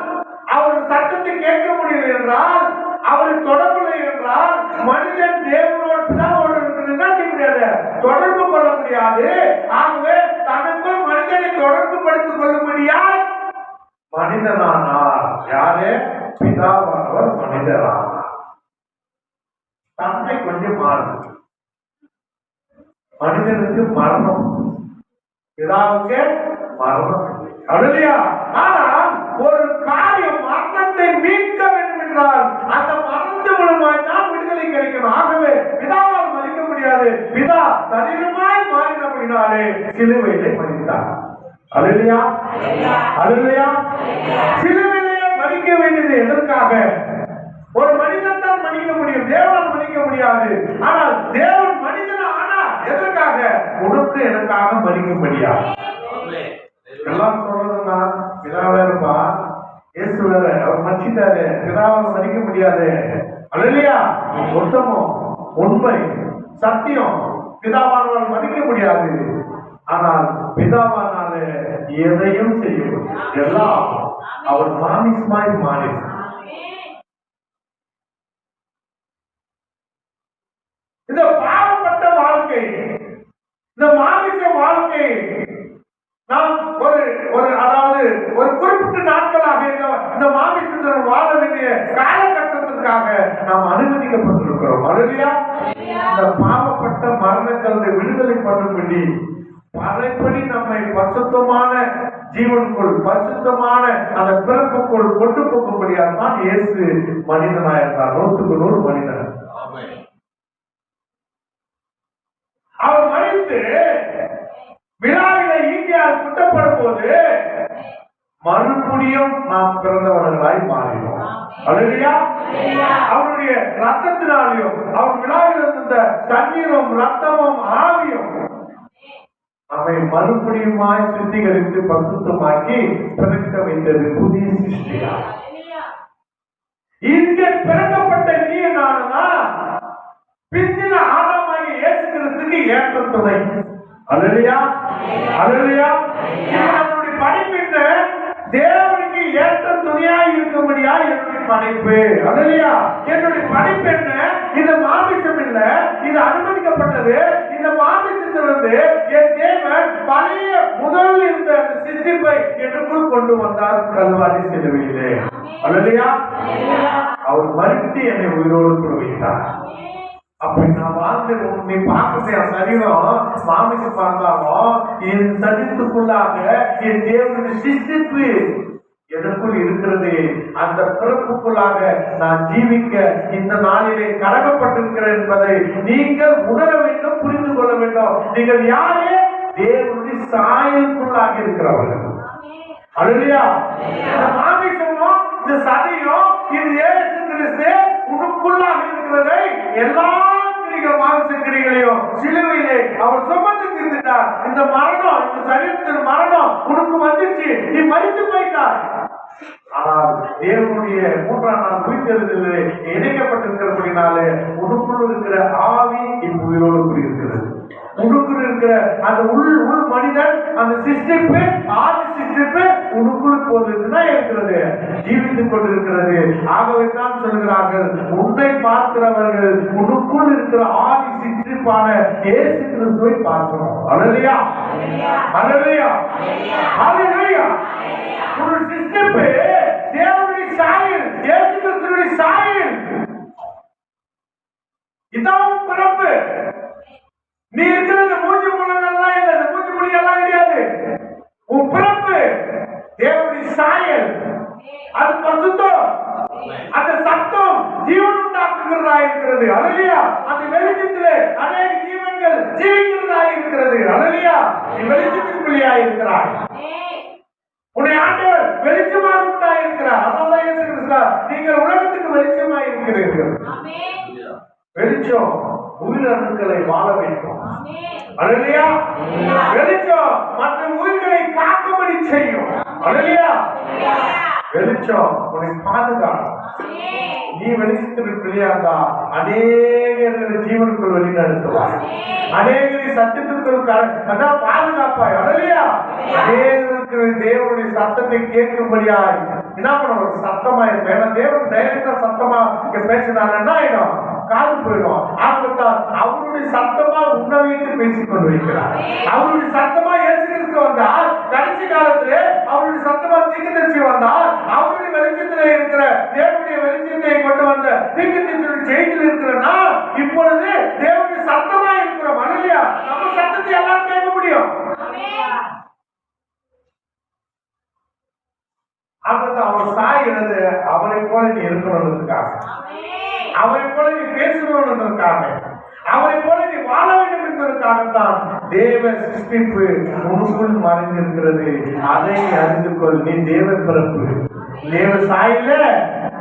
அவர் சத்தத்தை கேட்க முடியல என்றால், அவரை தொடர்புலை என்றால், மனிதன் தேவனோடு பிதாவோடு என்ன செய்ய முடியாது, தொடர்பு கொள்ள முடியாது. ஆகவே தனக்குள் மனிதனை தொடர்பு படுத்திக் கொள்ளும்படியால் மனிதனானார். யாரு? பிதாவானவர் மனிதரானார். தன்மை கொஞ்சம் மாறும். மனிதனுக்கு மரணம், பிதாவுக்கு மரணம். அல்லேலூயா. ஆனால் ஒரு காரியம் மரணத்தை மீட்க வேண்டும் என்றால் அந்த மரணத்தின் மூலமாய் தான் விடுதலை கிடைக்கணும். ஆகவே பிதாவால் மதிக்க முடியாது. பிதா சரீரமாய் மாறினபடினாலே சிலுவையிலே மரித்தார். அல்லேலூயா. அல்லேலூயா. சிலுவையிலே மரிக்க வேண்டியது எதற்காக? ஒரு மனிதன் தான் மன்னிக்க முடியும், தேவன் மன்னிக்க முடியாது. ஆனால் தேவன் மனிதன் ஆனா எதற்காக? உனக்கு எனக்காக மன்னிக்க முடியாது. எல்லாம் சொல்றதுன்னா பிதாவே இருப்பா, இயேசு வேற, அவர் மன்னிச்சிட்டாரு, பிதாவால் மன்னிக்க முடியாது. அல்லேலூயா. உத்தமம், உண்மை, சத்தியம், பிதாவானவர் மன்னிக்க முடியாது. ஆனால் பிதாவானால எதையும் செய்ய முடியும். எல்லாம் அவர் மாமிசமாய் மாறி இந்த பாவப்பட்ட வாழ்க்கை, இந்த மாமிச வாழ்க்கை நாம் அதாவது ஒரு குறிப்பிட்ட நாட்களாக இந்த மாமிசத்துடன் வாழ வேண்டிய காலகட்டத்திற்காக நாம் அனுமதிக்கப்பட்டிருக்கிறோம். அல்லேலூயா. இந்த பாவப்பட்ட மரணத்தை விடுதலை பண்ணும்படி பறைப்படி நம்மை பரிசுத்தமான ஜீவனுக்குள், பரிசுத்தமான அந்த பிறப்புக்குள் கொண்டு போகும்படியாக தான் இயேசு மனிதனாயிருந்தார். 100% மனிதன். அவர் மரித்து விழாவில ஈட்டியால் குட்டப்படும் போது மறுபடியும் நாம் பிறந்தவர்களாய் மாறினோம். அல்லேலூயா. அவருடைய ரத்தத்தினாலையும் அவர் விழாவில் இருந்த தண்ணீரும் ரத்தமும் ஆவியும் நம்மை மறுபடியுமாய் சுத்திகரித்து பரிசுத்தமாக்கி பிறக்க வைத்தது புதிய சிருஷ்டியா. இங்கே பிறக்கப்பட்ட நீ நானுதான் பிந்தின ஆதாமாகிய இயேசு கிறிஸ்துவுக்கு ஏற்ற துணை. அல்லேலூயா. அல்லேலூயா. நம்முடைய படைப்பு என்ன? தேவனுக்கு ஏற்ற துணையாய் இருக்கும்படியா என்னுடைய படைப்பு. அல்லேலூயா. என்னுடைய படைப்பு என்ன? இந்த மாமிசம் இல்ல, இது அனுமதிக்கப்பட்டது. இந்த மாமிசத்திலிருந்து என் தேவன் பழைய முதல் இருந்த அந்த சிருஷ்டிப்பை எனக்குள் கொண்டு வந்தார் கல்வாரி சிலுவையிலே. அல்லேலூயா. அவர் மரித்து என்னை உயிரோடு கொண்டு வைத்தார். அப்படி நான் வாழ்ந்து நீ பார்க்க என் சரீரம் மாமிசம் பார்த்தாலும் என் சரீரத்துக்குள்ளாக என் தேவனுடைய சிஸ்டிப்பு எனக்குள் இருக்கிறது. அந்த பிறப்புக்குள்ளாக நான் ஜீவிக்க இந்த நாளிலே கடமைப்பட்டிருக்கிறேன் என்பதை நீங்கள் உணர வேண்டும், புரிந்து கொள்ள வேண்டும். நீங்கள் யாரே? தேவனுடைய சாயலுக்குள்ளாக இருக்கிறவர்கள். அல்லேலூயா. இந்த மாமிசமும் இந்த சதையும் இது இயேசு கிறிஸ்து உனக்குள்ளாக இருக்கிறதை எல்லா மாம்ச கிரிகளையும் சிலுவையிலே அவர் சுமந்து தீர்த்துட்டார். இந்த மரணம், இந்த சரீரத்தின் மரணம் உனக்கு வந்துச்சு, நீ மரித்து போயிட்டார். ஆனால் தேவனுடைய 3ஆம் நாள் உயிர்த்தெழுதலிலே இணைக்கப்பட்டிருக்கிறபடினாலே உனக்குள் இருக்கிற ஆவி இப்ப உயிரோடு இருக்கிறது. உனக்குள் இருக்கிற அந்த உள் மனிதன், அந்த சிஸ்டிப்பு, ஆதி சிஸ்டிப்பு உனக்குள் போதுதான் இருக்கிறது, ஜீவித்துக் கொண்டிருக்கிறது. ஆகவே தான் சொல்கிறார்கள், உன்னை பார்க்கிறவர்கள் உனக்குள் இருக்கிற ஆதி சிஸ்டிப்பான இயேசு கிறிஸ்துவை பார்க்கிறோம். அல்லேலூயா, அல்லேலூயா, அல்லேலூயா. ஒரு சிஸ்டிப்பு தேவனுடைய சாயல், இயேசு கிறிஸ்துவின் சாயல். இதான் பிறப்பு. நீ இருக்கிறது மூச்சு முழங்கெல்லாம் இல்லை, மூச்சு மொழி எல்லாம் கிடையாது. உன் பிறப்பு தேவனுடைய சாயல், அது பசுத்தம், அந்த சத்தம் ஜீவன் உண்டாக்குகிறதா இருக்கிறது. அல்லேலூயா. அந்த வெளிச்சத்திலே அநேக ஜீவன்கள் ஜீவிக்கிறதா இருக்கிறது. அல்லேலூயா. நீ வெளிச்சத்திற்குள்ளாய் இருக்கிறாய். உன்னை ஆண்டவர் வெளிச்சமாக உண்டாயிருக்கிறார். அதனால இயேசு கிறிஸ்து, நீங்கள் உலகத்துக்கு வெளிச்சமாக இருக்கிறீர்கள். வெளிச்சம் உயிரணுக்களை வாழ வைக்கும். அல்லேலூயா. வெளிச்சம் மற்ற உயிர்களை காக்கும்படி செய்யும். அல்லேலூயா. வெளிச்சம் உன்னை பாதுகாக்கும். நீ வெளிச்சத்திற்கு பிள்ளையாண்டா அநேகர்களை ஜீவனுக்குள் வழி நடத்துவாய், அநேகரை சத்தியத்திற்குள் பாதுகாப்பாய். அல்லேலூயா. அநேகருக்கு தேவனுடைய சத்தத்தை கேட்கும்படியாய் என்ன பண்ண ஒரு சத்தமா இருக்கும். ஏன்னா தேவன் டைரக்டா சத்தமா இங்க பேசினாலும் என்ன ஆயிடும், காது போயிடும். ஆகத்தான் அவருடைய சத்தமா உன்னை வைத்து பேசிக் கொண்டு வைக்கிறார். அவருடைய சத்தமா இயேசு கிறிஸ்து வந்தால், கடைசி காலத்திலே அவருடைய சத்தமா தீர்க்கதரிசி வந்தால், அவருடைய வெளிச்சத்திலே இருக்கிற தேவனுடைய வெளிச்சத்தை கொண்டு வந்த தீர்க்கதரிசியுடைய செய்தியில் இருக்கிறனா இப்பொழுது தேவனுடைய சத்தமா இருக்கிறோம். அல்லேலூயா. நம்ம சத்தத்தை எல்லாம் கேட்க முடியும். ஆகத்தான் அவர் சாய்கிறது அவரை போல நீ இருக்கணுன்றதுக்காக, அவரை போல நீ பேசணுன்றதுக்காக, அவரை போல நீ வாழ வேண்டும் என்பதற்காகத்தான் தேவ சிருஷ்டிப்பு உனக்குள் மறைந்திருக்கிறது. அதை அறிந்து கொள். நீ தேவ பிறப்பு, தேவ சாயில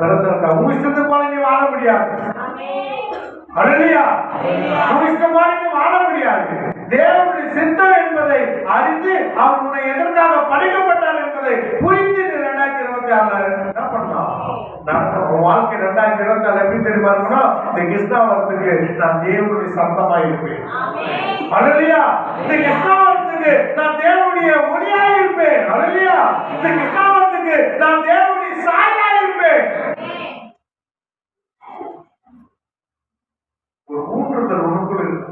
பிறந்திருக்க. உன் இஷ்டத்தை போல நீ வாழ முடியாது. அல்லேலூயா. உன் இஷ்டமான நீ வாழ முடியாது. தேவனுடைய சித்தம் என்பதை அறிந்து அவர் உன்னை எதற்காக படைக்கப்பட்டார் என்பதை புரிந்து 2026 என்ன பண்ணலாம். உன் வாழ்க்கை 2026 எப்படி தெரியுமா இருக்கணும்? இந்த கிருஷ்ணாவரத்துக்கு நான் தேவனுடைய சத்தமா இருப்பேன். அல்லேலூயா. இந்த கிருஷ்ணாவரத்துக்கு நான் தேவனுடைய ஒளியா இருப்பேன். அல்லேலூயா. இந்த கிருஷ்ணாவரத்துக்கு நான் தேவனுடைய சாயா இருப்பேன். ஒரு ஊற்றுதல் உனக்குள் இருக்கு.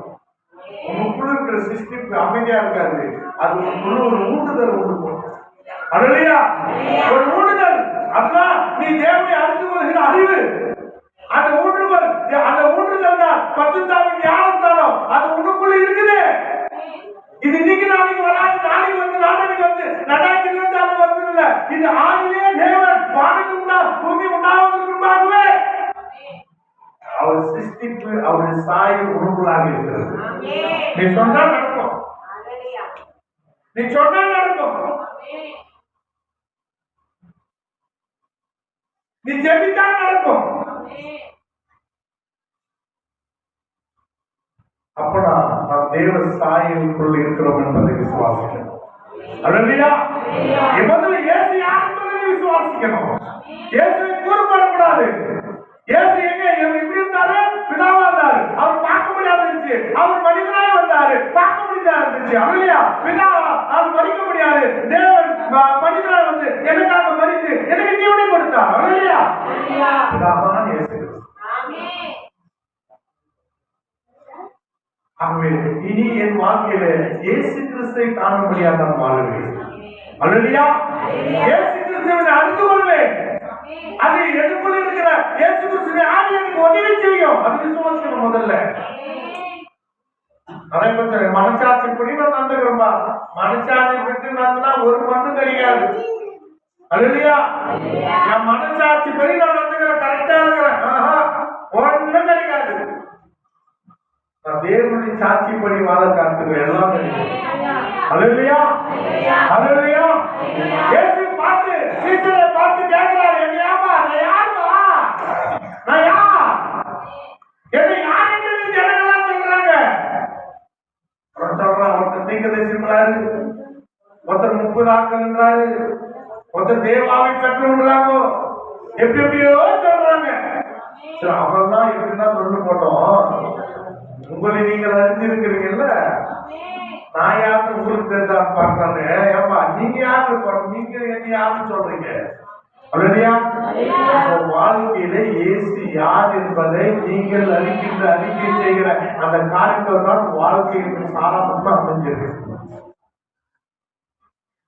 உனக்குள்ள இருக்கிற சிஸ்டிப்பு அமைதியா இருக்காது. அது உனக்குள்ள ஒரு ஊட்டுதல் உண்டு. அல்லேலூயா. ஒரு ஊட்டுதல், அதுதான் நீ தேவனை அறிந்து கொள்கிற அறிவு. அந்த ஊற்றுதல், அந்த ஊற்றுதல் தான் பரிசுத்தாவின் ஞானஸ்தானம். அது உனக்குள்ள இருக்குது. இது இன்னைக்கு நாளைக்கு வராது, நாளைக்கு வந்து நாளைக்கு வந்து 2026 வந்து இல்ல. இது ஆதியிலே தேவன் வானத்துக்கு பூமி உண்டாவதற்கு முன்பாகவே அவர் சிருஷ்டிப்பு, அவருடைய சாயல் உணவுகளாக இருக்கிறது. நீ சொன்னால் நடக்கும். நீ சொன்னால் நடக்கும். நீ ஜெபித்தால் நடக்கும். அப்பனா நாம் தேவ சாயலுக்குள் இருக்கிறோம் என்பதை விசுவாசிக்கணும். அல்லேலூயா. முதல்ல இயேசு யார் என்பதை விசுவாசிக்கணும். இயேசுவை கூறப்படக்கூடாது. இயேசு எங்க எப்படி இருந்தாரு? பிதாவா இருந்தாரு. அவர் பார்க்க முடியாது இருந்துச்சு. அவர் மனிதனாய் வந்தாரு, பார்க்க முடியாது இருந்துச்சு. அல்லேலூயா. பிதாவா அவர் மறிக்க முடியாது. தேவன் மனிதனாய் வந்து எனக்காக மரித்து எனக்கு ஜீவனை கொடுத்தார். அல்லேலூயா. பிதாவான இயேசு. ஆமென். ஆகவே இனி என் வாழ்க்கையில இயேசு கிறிஸ்துவை காணும்படியாக நான் வாழுவேன். அல்லேலூயா. இயேசு கிறிஸ்துவை அறிந்து கொள்வேன். அது எனக்குள்ள இருக்கிற இயேசு கிறிஸ்துவின் ஆவி எனக்கு உதவி செய்யும். அது விசுவாசிக்கணும் முதல்ல. அதை பத்தி மனசாட்சிப்படி நான் நடந்துக்கிறோம்பா. மனசாட்சி பற்றி நடந்தா ஒரு மண்ணு கிடையாது. அல்லையா? என் மனசாட்சிப்படி நான் நடந்துக்கிறேன், கரெக்டா இருக்கிறேன், ஒன்றும் கிடைக்காது. நான் தேவனுடைய சாட்சிப்படி வாழ காத்துக்கிறேன், எல்லாம் கிடைக்கும். அல்லையா? அல்லையா? இயேசு பார்த்து சீசரை பார்த்து கேட்கிறார், என்னையாப்பா நான் யாருப்பா? நான் யார்? என்னை யார் என்று ஜனங்கள்லாம் சொல்றாங்க. சொல்றான், ஒருத்தர் தீர்க்கதரிசின்றாரு, ஒருத்தர் 30 ஆட்கள்ன்றாரு, ஒருத்தர் தேவாவை பெற்றுன்றாங்க, எப்படி எப்படியோ சொல்றாங்க. அவங்கெல்லாம் எப்படின்னா சொல்லு போட்டோம். உங்களை நீங்கள் அறிஞ்சிருக்கிறீங்கல்ல, நான் யாருன்னு உங்களுக்கு தெரிஞ்சான்னு பாக்குறாங்க. ஏப்பா நீங்க யாரு? நீங்க என்ன யாருன்னு சொல்றீங்க? அல்லையா? வாழ்க்கையில இயேசு யார் என்பதை நீங்கள் அறிக்கை செய்கிற அந்த காரியத்தில் தான் வாழ்க்கைக்கு சாராம்சமா அமைஞ்சிருக்கு.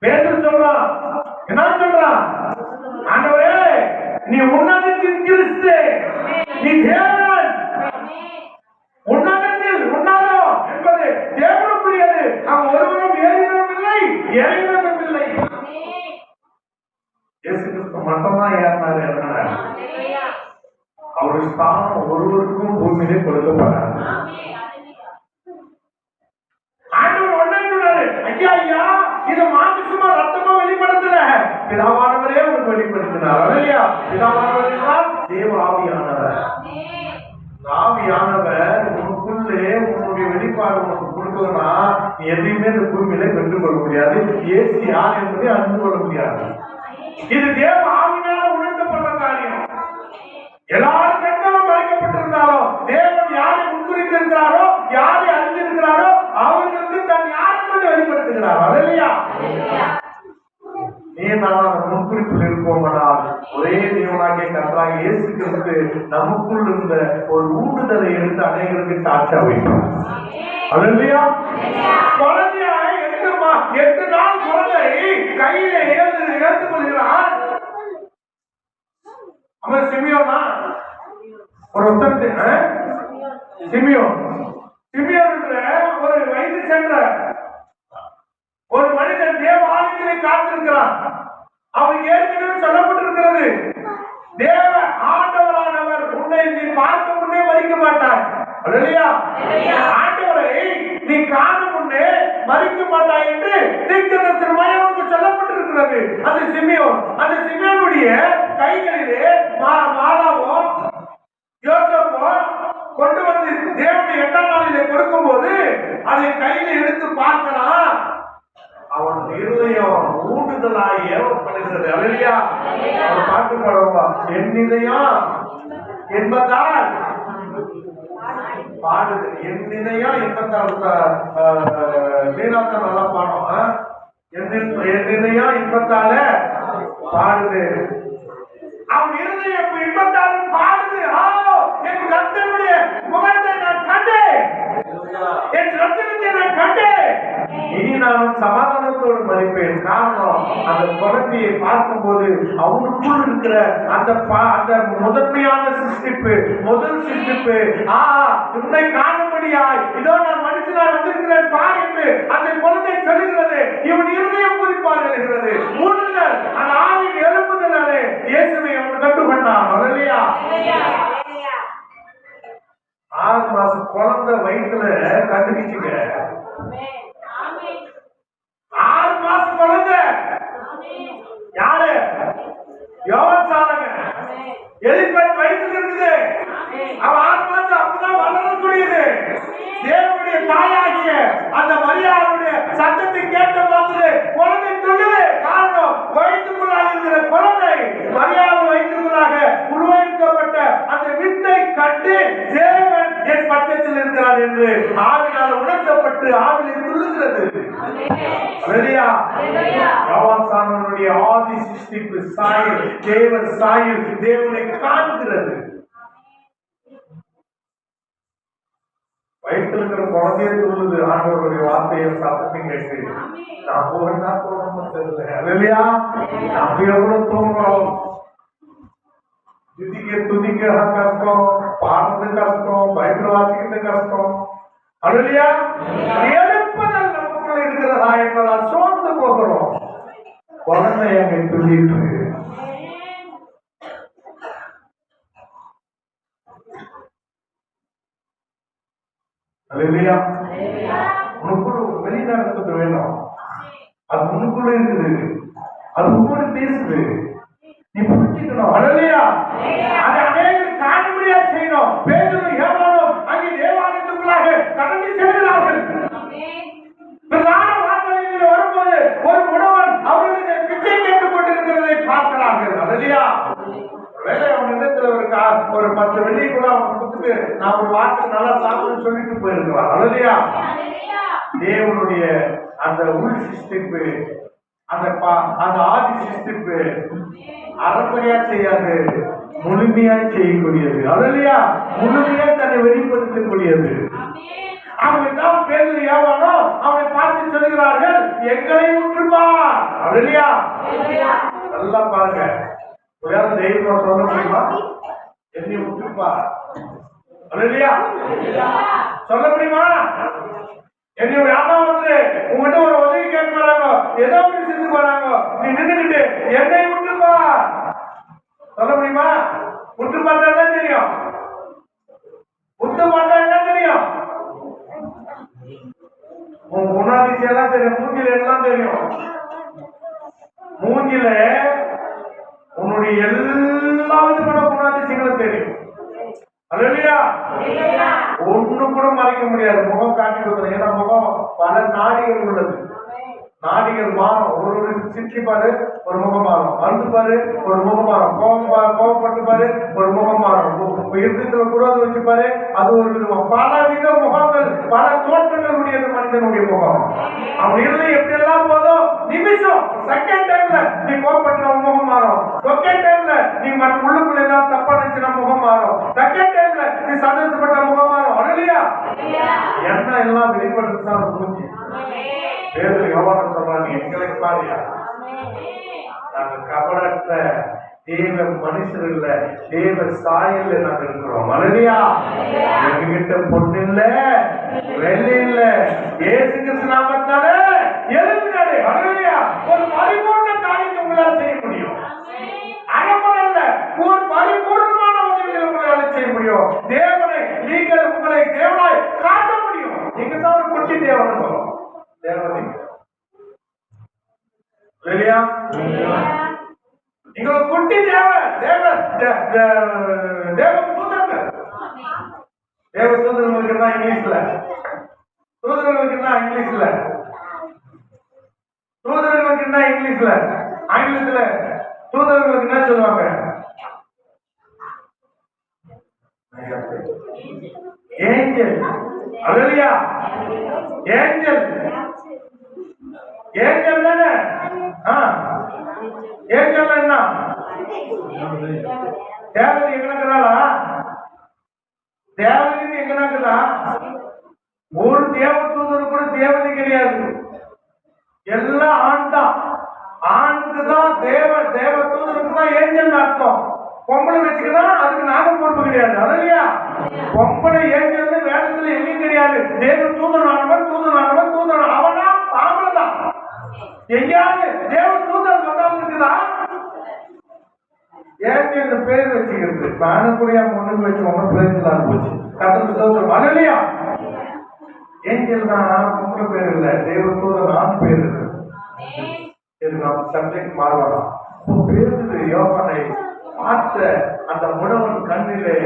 பேதர் சொல்றான், என்ன சொல்றான்? ஆண்டவரே, நீ உன்னதத்தின் கிறிஸ்து, நீ தேவன். உன்னதத்தில் உன்னதம் என்பது தேவனுக்குரியது. அவன் ஒருவரும் ஏறினதும் இல்லை, இறங்கினதும் இல்லை. இயேசு கிறிஸ்து மட்டும்தான் ஏறினாரு. அவருடைய ஸ்தானம் ஒருவருக்கும் பூமியிலே கொடுக்கப்படாது. ஆண்டவர் ஒன்றை சொன்னாரு, ஐயா ஐயா, இது மாமிசமா ரத்தமா வெளிப்படுத்தல, பிதாவானவரே உங்களுக்கு வெளிப்படுத்தினார். இல்லையா? பிதாவானவர் என்றால் தேவ ஆவியானவர். ஆவியானவர் உனக்குள்ளே உன்னுடைய வெளிப்பாடு உனக்கு கொடுக்கணும்னா நீ எதையுமே இந்த பூமியில பெற்றுக் கொள்ள முடியாது. இயேசு யார் என்பதை அறிந்து கொள்ள முடியாது. இது தேவ ஆவியினால உணர்த்தப்பட்ட காரியம். எல்லாரும் கண்களும் மறைக்கப்பட்டிருந்தாலும் தேவன் யாரை முன்குறித்திருக்கிறாரோ, யாரை அறிந்திருக்கிறாரோ அவர்களுக்கு தன் யார் என்பதை வெளிப்படுத்துகிறார். இல்லையா? நீ நான் முன்குறிப்பில் இருப்போம்னால் ஒரே தேவனாகிய கர்த்தராகிய இயேசு கிறிஸ்து நமக்குள் இருந்த ஒரு ஊடுதலை எடுத்து அநேகருக்கு சாட்சியா வைப்பார். அல்லேலூயா. குழந்தையா 8 நாள் குழந்தை கையில ஏற்றுக் கொள்கிறார். அவன் சிமியோனா ஒரு சிமியோன் என்ற ஒரு வயது சென்ற ஒரு மனிதன் தேவ ஆலயத்திலே காத்திருக்கிறான். அவனுக்கு ஏற்கனவே சொல்லப்பட்டிருக்கிறது, தேவ ஆண்டவரானவர் உன்னை நீ பார்க்க முன்னே மறிக்க மாட்டாய். அல்லேலூயா. ஆண்டவரை நீ காண முன்னே மறிக்க மாட்டாய் என்று தீர்க்கதரிசனமாய் அவனுக்கு சொல்லப்பட்டிருக்கிறது. அது சிமியோன். அந்த சிமியோனுடைய கைகளிலே மாலாவோ யோசேப்போ கொண்டு வந்து தேவனுடைய 8ஆம் நாளிலே கொடுக்கும் போது அதை கையில எடுத்து பார்க்கிறான். அவன் இருதயம் ஊடுதலாய் ஏவப்படுகிறது. அல்லேலூயா. ஒரு பாட்டு பாடுவா, என் இதயம் என்பதால் பாடுது. என் இதயம் என்பதால் வீணாத்தான் நல்லா பாடும். என் இதயம் என்பதால பாடுது. அவன் இருதயம் இன்பத்தாலும் பாடுது. என் கர்த்தருடைய முகத்தை நான் கண்டேன், என் ரட்சகத்தை நான் கண்டேன், இனி நான் சமாதானத்தோடு மறிப்பேன். காரணம், அந்த குழந்தையை பார்க்கும் போது அவனுக்குள் இருக்கிற அந்த முதன்மையான சிருஷ்டிப்பு, முதல் சிருஷ்டிப்பு, உன்னை காணும்படியாய் இதோ நான் மனுஷனா வந்திருக்கிறேன் பார் என்று அந்த குழந்தை சொல்லுகிறது. இவன் இருதயம் குறிப்பால் எழுகிறது. ஊடுதல், அந்த ஆவின் எழுப்புதலாலே இயேசுவை அவன் கண்டுகொண்டான். அல்லேலூயா. 6 மாசம் குழந்தை வயிற்றுல கண்டுபிடிச்சுங்க. 6 மாசம் குழந்தை யாரு? யோவான் சாணங்க. எலிசபெத் வயிற்றுல இருக்குது. அவன் 6 மாசம் அப்பதான் வளரக்கூடியது. தேவனுடைய தாயாகிய அந்த மரியாளுடைய சத்தத்தை கேட்ட மாதிரி குழந்தை சொல்லுது. காரணம், வயிற்றுக்குள்ளாக இருக்கிற குழந்தை மரியாதை வயிற்றுக்குள்ளாக உருவாக்கப்பட்ட அந்த வித்தை கண்டு தேவன் என் பக்கத்தில் இருக்கிறார் என்று ஆவியால் உணர்த்தப்பட்டு ஆவியில் துள்ளுகிறது. அல்லேலூயா. யோவான் சாணனுடைய ஆதி சிருஷ்டிப்பு சாயல், தேவன் சாயல், தேவனை காண்கிறது. வயிற்றில் இருக்கிற குழந்தைய சொல்லுது ஆண்டவருடைய வார்த்தையை சத்தத்தையும் கேட்டு. நான் போறேன்னா தோணும் தெரியல. அல்லேலூயா. நம்ம எவ்வளவு தோன்றோம். துதிக்க கஷ்டம், பாடுறது கஷ்டம், பைபிள் வாசிக்கிறது கஷ்டம். அல்லேலூயா. எழுப்புதல் நமக்குள்ள இருக்கிறதா என்பதால் சோர்ந்து போகிறோம். குழந்தை அங்கே துதிட்டு அல்லேலூயா. உனக்குள்ள வெளிநடத்துறது வேணும். அது உனக்குள்ள இருக்குது. அது உங்களோட பேசுது. நீ புரிஞ்சுக்கணும். அல்லேலூயா. அதை அநேகர் காணும்படியா செய்யணும். பேதுரு யோவானும் அங்கே தேவாலயத்துக்குள்ளாக கடந்து செல்கிறார்கள். பிரதான வாசலில் வரும்போது ஒரு முடவன் அவர்களுக்கு பிச்சை கேட்டுக் கொண்டிருக்கிறதை பார்க்கிறார்கள். அல்லேலூயா. வேலை அவன் இடத்துல ஒரு 10 வெள்ளி கூட அவன் கொடுத்துட்டு நான் ஒரு வார்த்தை நல்லா சாப்பிடுன்னு சொல்லிட்டு போயிருக்கிறான். அல்லேலூயா. தேவனுடைய அந்த உள் சிஸ்டிப்பு, அந்த ஆதி சிஸ்டிப்பு அறப்படையா செய்யாது, முழுமையா செய்யக்கூடியது. அல்லேலூயா. முழுமையா தன்னை வெளிப்படுத்தக்கூடியது. அவங்கதான் பேதுரு யோவானோ அவனை பார்த்து சொல்கிறார்கள், எங்களை விட்டுப்பார். அல்லேலூயா. நல்லா பாருங்க. தைரியமா சொல்ல முடியுமா? என்னை விட்டுப்பார். அல்லேலூயா. சொல்ல முடியுமா? என்னை யாரா வந்து உங்ககிட்ட ஒரு உதவி கேட்க வராங்க, ஏதோ ஒரு செஞ்சு வராங்க, நீ நின்றுட்டு என்னை விட்டுப்பா சொல்ல முடியுமா? விட்டு பார்த்தா என்ன தெரியும்? விட்டு பார்த்தா என்ன தெரியும்? உன் குணாதிசயம் எல்லாம் தெரியும். மூஞ்சில எல்லாம் தெரியும். மூஞ்சில உன்னுடைய எல்லா விதமான குணாதிசயங்களும் தெரியும். அல்லேலூயா. ஒண்ணு கூட மறைக்க முடியாது. முகம் காட்டி கொடுக்குறது. ஏன்னா முகம் பல நாடிகள் உள்ளது. நாடிகள் மாறும். ஒரு சிரிச்சு பாரு, ஒரு முகம் மாறும். அழுது பாரு, ஒரு முகம் மாறும். கோபப்பட்டு பாரு, ஒரு முகம் மாறும். இருதயத்துல குரோதம் வச்சு பாரு, அது ஒரு விதம். பல வித முகங்கள், பல தோற்றங்கள் உடையது மனிதனுடைய முகம். அவன் இருதயம் எப்படி எல்லாம் போதும், நிமிஷம் செகண்ட் டைம்ல நீ கோபப்பட்ட முகம் மாறும். செகண்ட் டைம்ல நீ உள்ளுக்குள்ள ஏதாவது தப்பா நினைச்சுனா முகம் மாறும். செகண்ட் டைம்ல நீ சந்தோஷப்பட்ட முகம் மாறும். அல்லேலூயா. என்ன எல்லாம் வெளிப்படுத்துதான் மூஞ்சி. பேதுரு யோவான் சொல்றாங்க, எங்களுக்கு பாரியா, நாங்க கபடற்ற தேவ மனுஷர் இல்ல, தேவ சாயல்ல நாங்க இருக்கிறோம். அல்லேலூயா. எங்ககிட்ட பொண்ணு இல்ல, வெள்ளி இல்ல, இயேசு கிறிஸ்து நாமத்தாலே எழுதினாலே. அல்லேலூயா. ஒரு பரிபூர்ண காரியத்தை உங்களால் செய்ய முடியும். அறமுறை இல்ல, ஒரு பரிபூர்ணமான உதவிகளை உங்களால் செய்ய முடியும். தேவனை நீங்கள் உங்களை தேவனாய் காட்ட முடியும். நீங்க தான் ஒரு குட்டி தேவனை சொல்லும். தேவனை இல்லையா? நீங்க ஒரு குட்டி தேவ தூதர்கள். தேவ தூதர்களுக்கு தான் இங்கிலீஷ்ல, தூதர்களுக்கு தான் இங்கிலீஷ்ல, தூதர்களுக்கு தான் இங்கிலீஷ்ல, ஆங்கிலத்துல தூதர்களுக்கு என்ன சொல்லுவாங்க? ஏஞ்சல். அல்லேலூயா. ஏஞ்சல். ஏஞ்சல் தானே? ஏஞ்சல் என்ன? தேவதை எங்கனாக்குறாளா? தேவதை எங்கனாக்குதா? ஒரு தேவ தூதர் கூட தேவதை கிடையாது. எல்லாம் ஆண் தான். ஆணுக்கு தான் தேவ தூதருக்கு தான் ஏஞ்சல் அர்த்தம். பொம்பளை வச்சுக்கலாம், அதுக்கு நாங்க பொறுப்பு கிடையாது. அல்லேலூயா. பொம்பளை ஏஞ்சல் வேதத்துல எங்கேயும் கிடையாது. தேவ தூதனானவன் தூதனானவன் தூதன் அவனா ஆம்பளை தான். எங்கேயாவது தேவ தூதர் வந்தாலும் இருக்குதா? ஏஞ்சல் பேர் வச்சுக்கிறது காணக்கூடிய முன்னுக்கு வச்சு ஒன்னும் பிரயோஜனம் போச்சு. கத்தருக்கு தோற்றம். அல்லேலூயா. ஏஞ்சல் தான் பொம்பளை பேர் இல்ல, தேவ தூதர் ஆண் பேர் இருக்கு. சப்ஜெக்ட் மாறலாம். பேருந்து யோவானை பார்த்த அந்த முடவன் கண்ணிலே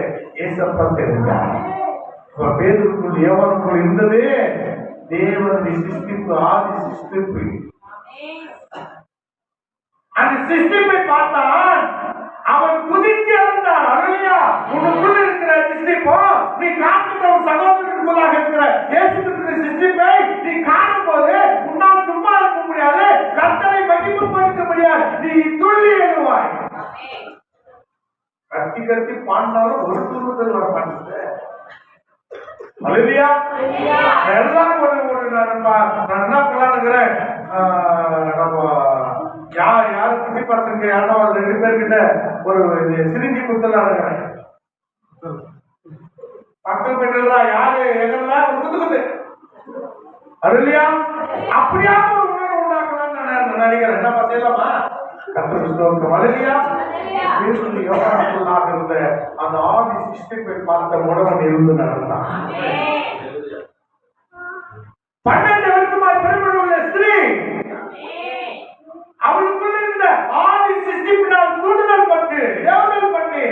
ஏசப்பா தெரிந்தார். பேதுருக்குள் யோவானுக்குள் இருந்ததே தேவனுடைய சிருஷ்டிப்பு, ஆதி சிருஷ்டிப்பு. அந்த சிருஷ்டிப்பை பார்த்தான், அவன் குதித்து எழுந்தான். அல்லேலூயா. உனக்குள்ள இருக்கிற சிருஷ்டிப்போ நீ காண்கின்ற சகோதரனுக்குள்ளாக இருக்கிற இயேசு கிறிஸ்துவின் சிருஷ்டிப்பை நீ காணும் போது உன்னால் சும்மா இருக்க முடியாது, கர்த்தரை மகிமைப்படுத்த முடியாது. நீ துள்ளி எழுவாய். கத்தி கத்தி பாண்டாலும் ஒரு துருதல் வர மாட்டேங்குது. அல்லேலூயா. எல்லாரும் நான் என்ன பண்ணலாம்னுக்கிறேன், நம்ம யாரு குட்டி பசங்க யாரோ ஒரு 2 பேர்கிட்ட ஒரு சிரிஞ்சி குத்தலாம் பக்கத்து பெண்கள் யாரு எதெல்லாம் ஒரு குத்து அது இல்லையா? அப்படியாவது ஒரு உணர்வு உண்டாக்கலாம்னு நான் நினைக்கிறேன். என்ன செய்யலாமா? இருந்த அந்த ஆதி சிஸ்டத்தை பார்த்த உடனே இருந்து நடந்தான். 12 வருஷமாய் பெருமையுள்ள ஸ்திரீ அவளுக்குள்ள இருந்த ஆதி சிஸ்டிப்பினால் தூண்டுதல் பட்டு ஏவுதல் பண்ணி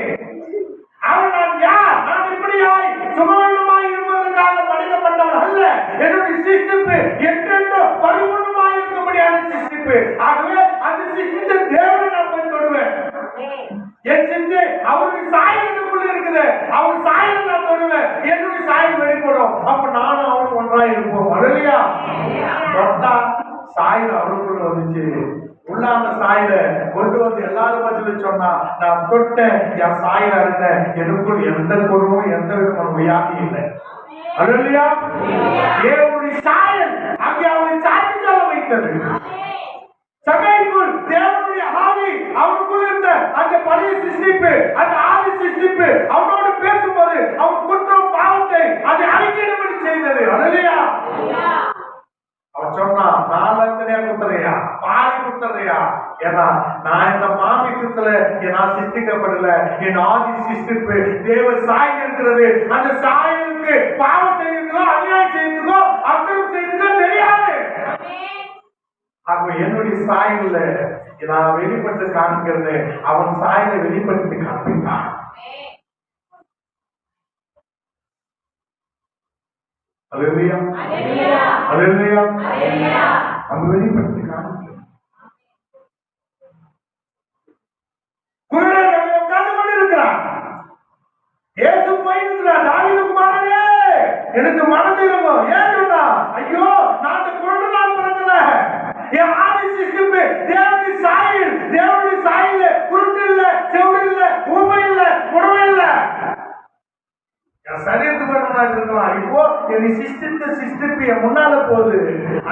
அவன் நான் யார், நான் இப்படியாய் சுகவீனமாய் இருப்பதற்காக படைக்கப்பட்டவன் அல்ல, என்னுடைய சிஸ்டிப்பு என்றென்றோ பரிபூர்ணமாய் இருக்கும்படியான சிஸ்டிப்பு. ஆகவே அந்த சிஸ்டித்தை தேவனை நான் போய் தொடுவேன். என் சிந்தை அவருடைய சாயல் எனக்குள்ள இருக்குது, அவர் சாயல் நான் தொடுவேன், என்னுடைய சாயல் வெளிப்படும். அப்ப நானும் அவரும் ஒன்றாய் இருப்போம். அல்லையா? தொட்டா சாயல் அவருக்குள்ள வந்துச்சு. உள்ள அந்த சாயலை கொண்டு வந்து எல்லாரும் பதில் சொன்னா நான் தொட்டேன், என் சாயல் அடைந்தேன், எனக்குள் எந்த குறவும் எந்த விதமான வியாதி இல்லை. அல்லையா? தேவனுடைய சாயல் அங்கே அவனை சாட்சியாக வைத்தது. சபைக்குள் தேவனுடைய ஆவி அவனுக்குள் இருந்த அந்த பழைய சிஸ்டிப்பு, அந்த ஆவி சிஸ்டிப்பு அவனோடு பேசும்போது அவன் குற்றம் பாவத்தை அதை அறிக்கையிடும்படி செய்தது. அல்லையா? அவன் சொன்னா நான் லட்சணையா குத்துறையா பாதி குத்துறையா, ஏன்னா நான் இந்த மாமிசத்துல நான் சிஸ்டிக்கப்படல, என் ஆதி சிஸ்டிப்பு தேவ சாயல் இருக்கிறது. அந்த சாயலுக்கு பாவம் செய்யுதோ அநியாயம் செய்யுதோ அக்கிரம் செய்யுதோ தெரியாது. அப்ப என்னுடைய சாயல்ல நான் வெளிப்பட்டு காண்கிறது, அவன் சாயலை வெளிப்படுத்தி காண்பித்தான். அல்லேலூயா, அல்லேலூயா. அவன் வெளிப்படுத்தி காண்பித்தான். குருடர் உட்கார்ந்து கொண்டிருக்கிறான். இயேசு போயிருக்கிறார். தாவீது குமாரனே எனக்கு மனது இருக்கும். ஏன் சொன்னா, ஐயோ நான் அந்த குருடனால் பிறக்கல, என் ஆதி சிஸ்டிப்பு தேவனுடைய சாயல், தேவனுடைய சாயல் குருட்டு இல்ல, செவிடு இல்ல, ஊமை இல்ல, முடமை இல்ல. என் சரீரத்துக்கு இருக்கலாம். இப்போ என் சிஸ்டிப்பு என் முன்னால போகுது.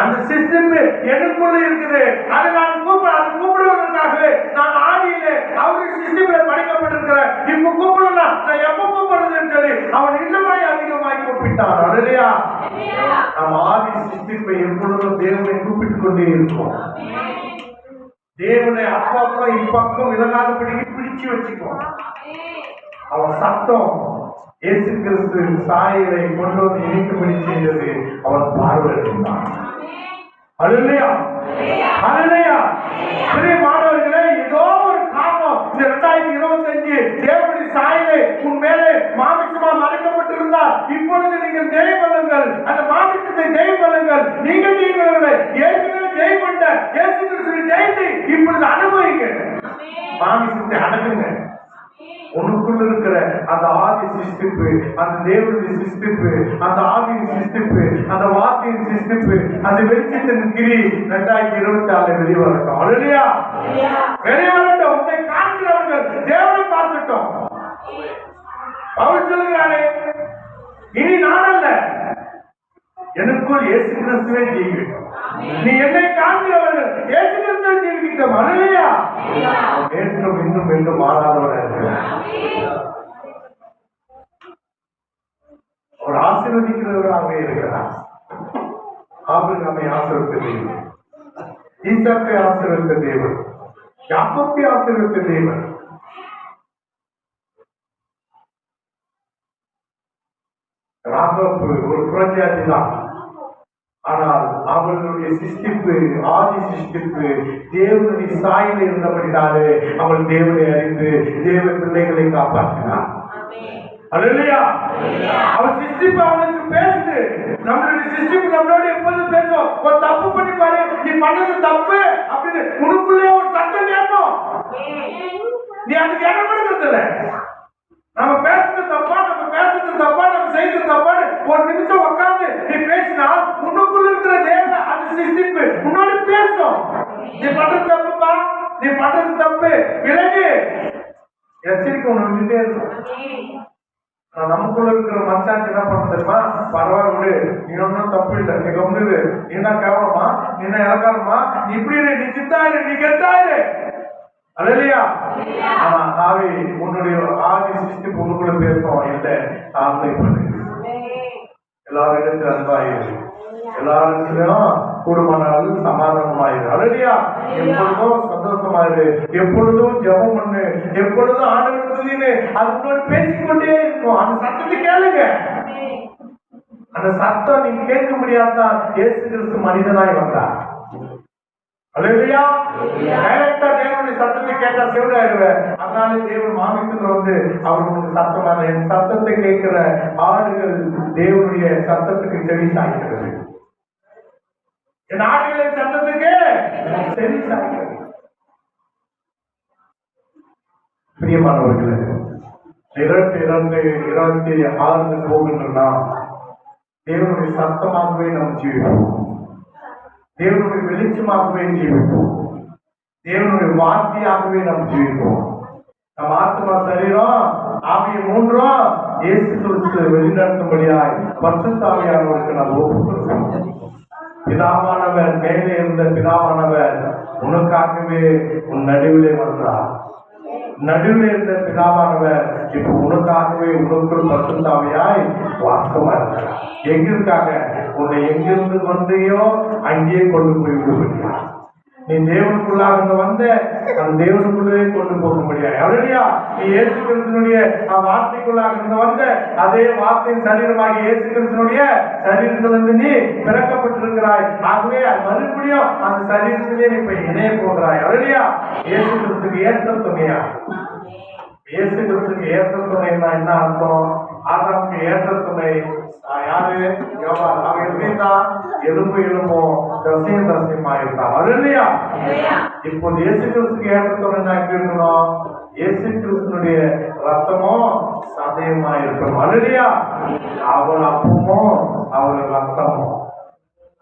அந்த சிஸ்டிப்பு எனக்குள்ள இருக்குது. அதை நான் கூப்பிடுவதற்காகவே நான் ஆதியிலே அவருடைய சிஸ்டிப்பில படைக்கப்பட்டிருக்கிறேன். இப்ப கூப்பிடலாம், நான் எப்ப கூப்பிடுறதுன்னு சொல்லி அவன் இன்னமாய் அதிகமாய் கூப்பிட்டான். இல்லையா? நம்ம ஆதி சிஸ்டிப்பை எப்பொழுதும் தேவனை கூப்பிட்டுக் கொண்டே இருக்கோம். தேவனை அப்பக்கம் இப்பக்கம் விலகாதபடிக்கு பிடிச்சு வச்சுக்கோம். அவன் சத்தம் இயேசு கிறிஸ்துவின் சாயலை கொண்டு வந்து இணைக்கும்படி செய்தது. அவன் பார்வையிட்டான். அல்லேலூயா, அல்லேலூயா. பெரிய மாணவர்களே, ஏதோ ஒரு காரணம் இந்த 2025 தேவனுடைய சாயலை உன் மேலே மாமிசமா மறைக்கப்பட்டிருந்தால் இப்பொழுது நீங்கள் ஜெயபலங்கள், அந்த மாமிசத்தை ஜெயபலங்கள் நீங்கள் ஜெயபலங்களை ஏற்கனவே ஜெயப்பட்ட இயேசு கிறிஸ்துவின் ஜெயத்தை இப்பொழுது அனுபவிங்க. மாமிசத்தை அடக்குங்க. உனக்குள்ள இருக்கிற அந்த ஆதி சிஸ்டிப்பு, அந்த தேவனுடைய சிஸ்டிப்பு, அந்த ஆவியின் சிஸ்டிப்பு, அந்த வார்த்தையின் சிஸ்டிப்பு, அந்த வெளிச்சத்தின் கிரி 2026 வெளிவரட்டும். அல்லேலூயா, வெளிவரட்டும். உன்னை காண்கிறவர்கள் தேவனை பார்க்கட்டும். பவுல் சொல்கிறாரே, இனி நான் அல்ல, எனக்குள் இயேசு கிறிஸ்துவே ஜீவிக்கட்டும். நீ என்னை காண்கிறவர்கள் இயேசு கிறிஸ்துவை ஜீவிக்கட்டும். அல்லேலூயா. என்றும் இன்னும் என்றும் மாறாதவராக இருக்கிறார். அவர் ஆசீர்வதிக்கிறவராகவே இருக்கிறார். ஆபிரகாமை ஆசீர்வதித்த தேவன், ஈசாக்கை ஆசீர்வதித்த தேவன், யாக்கோபை ஆசீர்வதித்த தேவன். ராகப் ஒரு புரட்சியாதி தான். ஆனால் அவர்களுடைய சிஸ்டிப்பு, ஆதி சிஸ்டிப்பு தேவனுடைய சாயல் இருந்தபடினாலே அவள் தேவனை அறிந்து தேவ பிள்ளைகளை காப்பாற்றினார். அல்லேலூயா. அவன் சிஸ்டிப்பு அவனுக்கு பேசுது. நம்மளுடைய சிஸ்டிப்பு நம்மளோட எப்போதும் பேசும். ஒரு தப்பு பண்ணி பாரு, நீ பண்ணது தப்பு அப்படின்னு உனக்குள்ளே ஒரு சத்தம் கேட்கும். நீ அதுக்கு இடம் கொடுக்கறது இல்லை. நம்ம பேசுறது தப்பா, நம்ம பேசுறது தப்பா, நம்ம செய்யறது தப்பான்னு ஒரு நிமிஷம் உட்கார்ந்து நீ பேசினா உனக்குள்ள இருக்கிற தேவ அந்த சிஸ்டிப்பு உன்னோட பேசும். நீ பண்றது தப்புப்பா, நீ பண்றது தப்பு, விலகு. எச்சரிக்கை ஒண்ணு விட்டுட்டே இருக்கும். நமக்குள்ள இருக்கிற மச்சான் என்ன பண்ண தெரியுமா? பரவாயில்ல விடு, நீ ஒன்றும் தப்பு இல்லை, நீ கம்முது, நீ என்ன கேவலமா, நீ என்ன இறக்காரமா, நீ இப்படி இரு, நீ சித்தாயிரு, நீ கெத்தாயிரு. அல்லையா? ஆனா ஆவி உன்னுடைய ஆதி சிருஷ்டி பொண்ணுக்குள்ள பேசுவோம் இல்லை, தாழ்மை பண்ணு, எல்லாரிடத்துல அன்பாயிரு, எல்லாரிடத்திலும் கூடுமானாலும் சமாதானமாயிரு. அல்லையா? எப்பொழுதும் சந்தோஷமாயிரு, எப்பொழுதும் ஜெபம் பண்ணு, எப்பொழுதும் ஆண்டவர் துதின்னு அது பேசிக்கொண்டே இருக்கும். அந்த சத்தத்தை கேளுங்க. அந்த சத்தம் நீங்க கேட்க முடியாதான் இயேசு கிறிஸ்து மனிதனாய் வந்தார். அல்லேலூயா. டைரக்டா தேவனுடைய சத்தத்தை கேட்டா செவிடாயிடுவேன். அதனால தேவன் மாமிசத்துல வந்து அவர்களுக்கு சத்தமான என் சத்தத்தை கேட்கிற ஆடுகள் தேவனுடைய சத்தத்துக்கு செவி சாய்க்கிறது. என் ஆடுகளின் சத்தத்துக்கு செவி சாய்க்கிறது. பிரியமானவர்களே, 26 போகின்றனா தேவனுடைய சத்தமாகவே நாம் ஜீவிப்போம். தேவனுடைய வெளிச்சமாகவே ஜீவிப்போம். தேவனுடைய வார்த்தையாகவே நாம் ஜீவிப்போம். நம் ஆத்மா சரீரம் ஆகிய மூன்றும் இயேசு கிறிஸ்து வெளிநடத்தும்படியாய் பரிசுத்த ஆவியானவருக்கு நாம் ஒப்புக்கொடுக்கிறோம். பிதாவானவர், மேலே இருந்த பிதாவானவர் உனக்காகவே உன் நடுவிலே வந்தார். நடுவில் இருந்த பிதாவானவர் இப்ப உனக்காகவே உனக்குள் பரிசுத்த ஆவியாய் வாசமா இருக்கிறார். எங்கிருக்காக? உன்னை எங்கிருந்து வந்தையோ அங்கேயே கொண்டு போய் விடுபடுகிறார். நீ தேவனுக்குள்ளாக வந்த அந்த தேவனுக்குள்ளே கொண்டு போக முடியாது. அப்படியா? நீ இயேசு கிறிஸ்துனுடைய வார்த்தைக்குள்ளாக இருந்து வந்த அதே வார்த்தையின் சரீரமாக இயேசு கிறிஸ்துனுடைய சரீரத்திலிருந்து நீ பிறக்கப்பட்டிருக்கிறாய். ஆகவே மறுபடியும் அந்த சரீரத்திலே நீ இப்ப இணைய போகிறாய். அப்படியா? இயேசு கிறிஸ்துக்கு ஏற்ற துணையா? இயேசு கிறிஸ்துக்கு ஏற்ற துணைன்னா என்ன அர்த்தம்? ஆதாமுக்கு ஏற்ற துணை யாரு? யோவான். அவன் எப்படின்னா எலும்பு எலும்பும் தசையும் தசையுமா இருந்தான். அது இல்லையா? இப்போது இயேசு கிறிஸ்துக்கு ஏற்ற துணைன்னா எப்படி இருக்கணும்? இயேசு கிறிஸ்துனுடைய ரத்தமும் சதையுமா இருக்கணும். அது இல்லையா? அவன் அப்பமும் அவருடைய ரத்தமும்,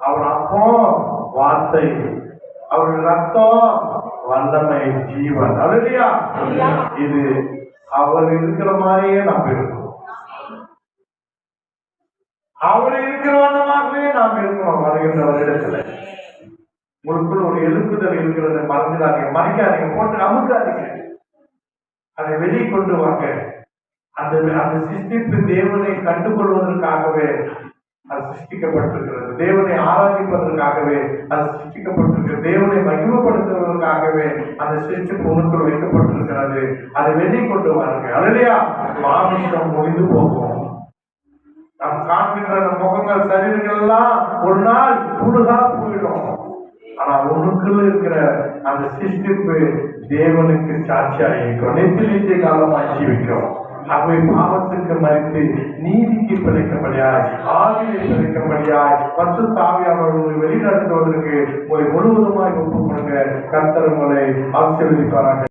அவன் அப்பம் வார்த்தை, அவருடைய ரத்தம் வல்லமை, ஜீவன். அது இல்லையா? இது அவர் இருக்கிற மாதிரியே நாம் இருக்கணும். அவர் இருக்கிற வண்ணமாகவே நாம் இருக்கணும். வருகின்ற ஒரு இடத்துல உங்களுக்குள் ஒரு எழுப்புதல் இருக்கிறது. மறந்துடாதீங்க, மறைக்காதீங்க, போட்டு அமுக்காதீங்க. அதை வெளிக்கொண்டு வாங்க. அந்த அந்த சிருஷ்டிப்பு தேவனை கண்டுகொள்வதற்காகவே அது சிருஷ்டிக்கப்பட்டிருக்கிறது. தேவனை ஆராதிப்பதற்காகவே அது சிருஷ்டிக்கப்பட்டிருக்கிறது. தேவனை மகிமைப்படுத்துவதற்காகவே அந்த சிருஷ்டிப்பு உனக்குள் வைக்கப்பட்டிருக்கிறது. அதை வெளிக்கொண்டு வாருங்க. அல்லையா? மாமிசம் முடிந்து போகும். நாம் காண்கின்ற முகங்கள் சரீரங்கள் எல்லாம் ஒரு நாள் புழுகா போயிடும். ஆனா உனக்குள்ள இருக்கிற அந்த சிருஷ்டிப்பு தேவனுக்கு சாட்சியாக இருக்கும். நித்திய காலமாய் ஜீவிக்கும். ஆகவே பாவத்துக்கு மறித்து நீதிக்கு பிழைக்கும்படியாய், ஆவியை பிழைக்கும்படியாய் பரிசுத்த ஆவியானவர்களை வெளிநடத்துவதற்கு உங்களை முழுவதுமாய் ஒப்புக் கொடுங்க. கர்த்தர் உங்களை ஆசீர்வதிப்பாராக.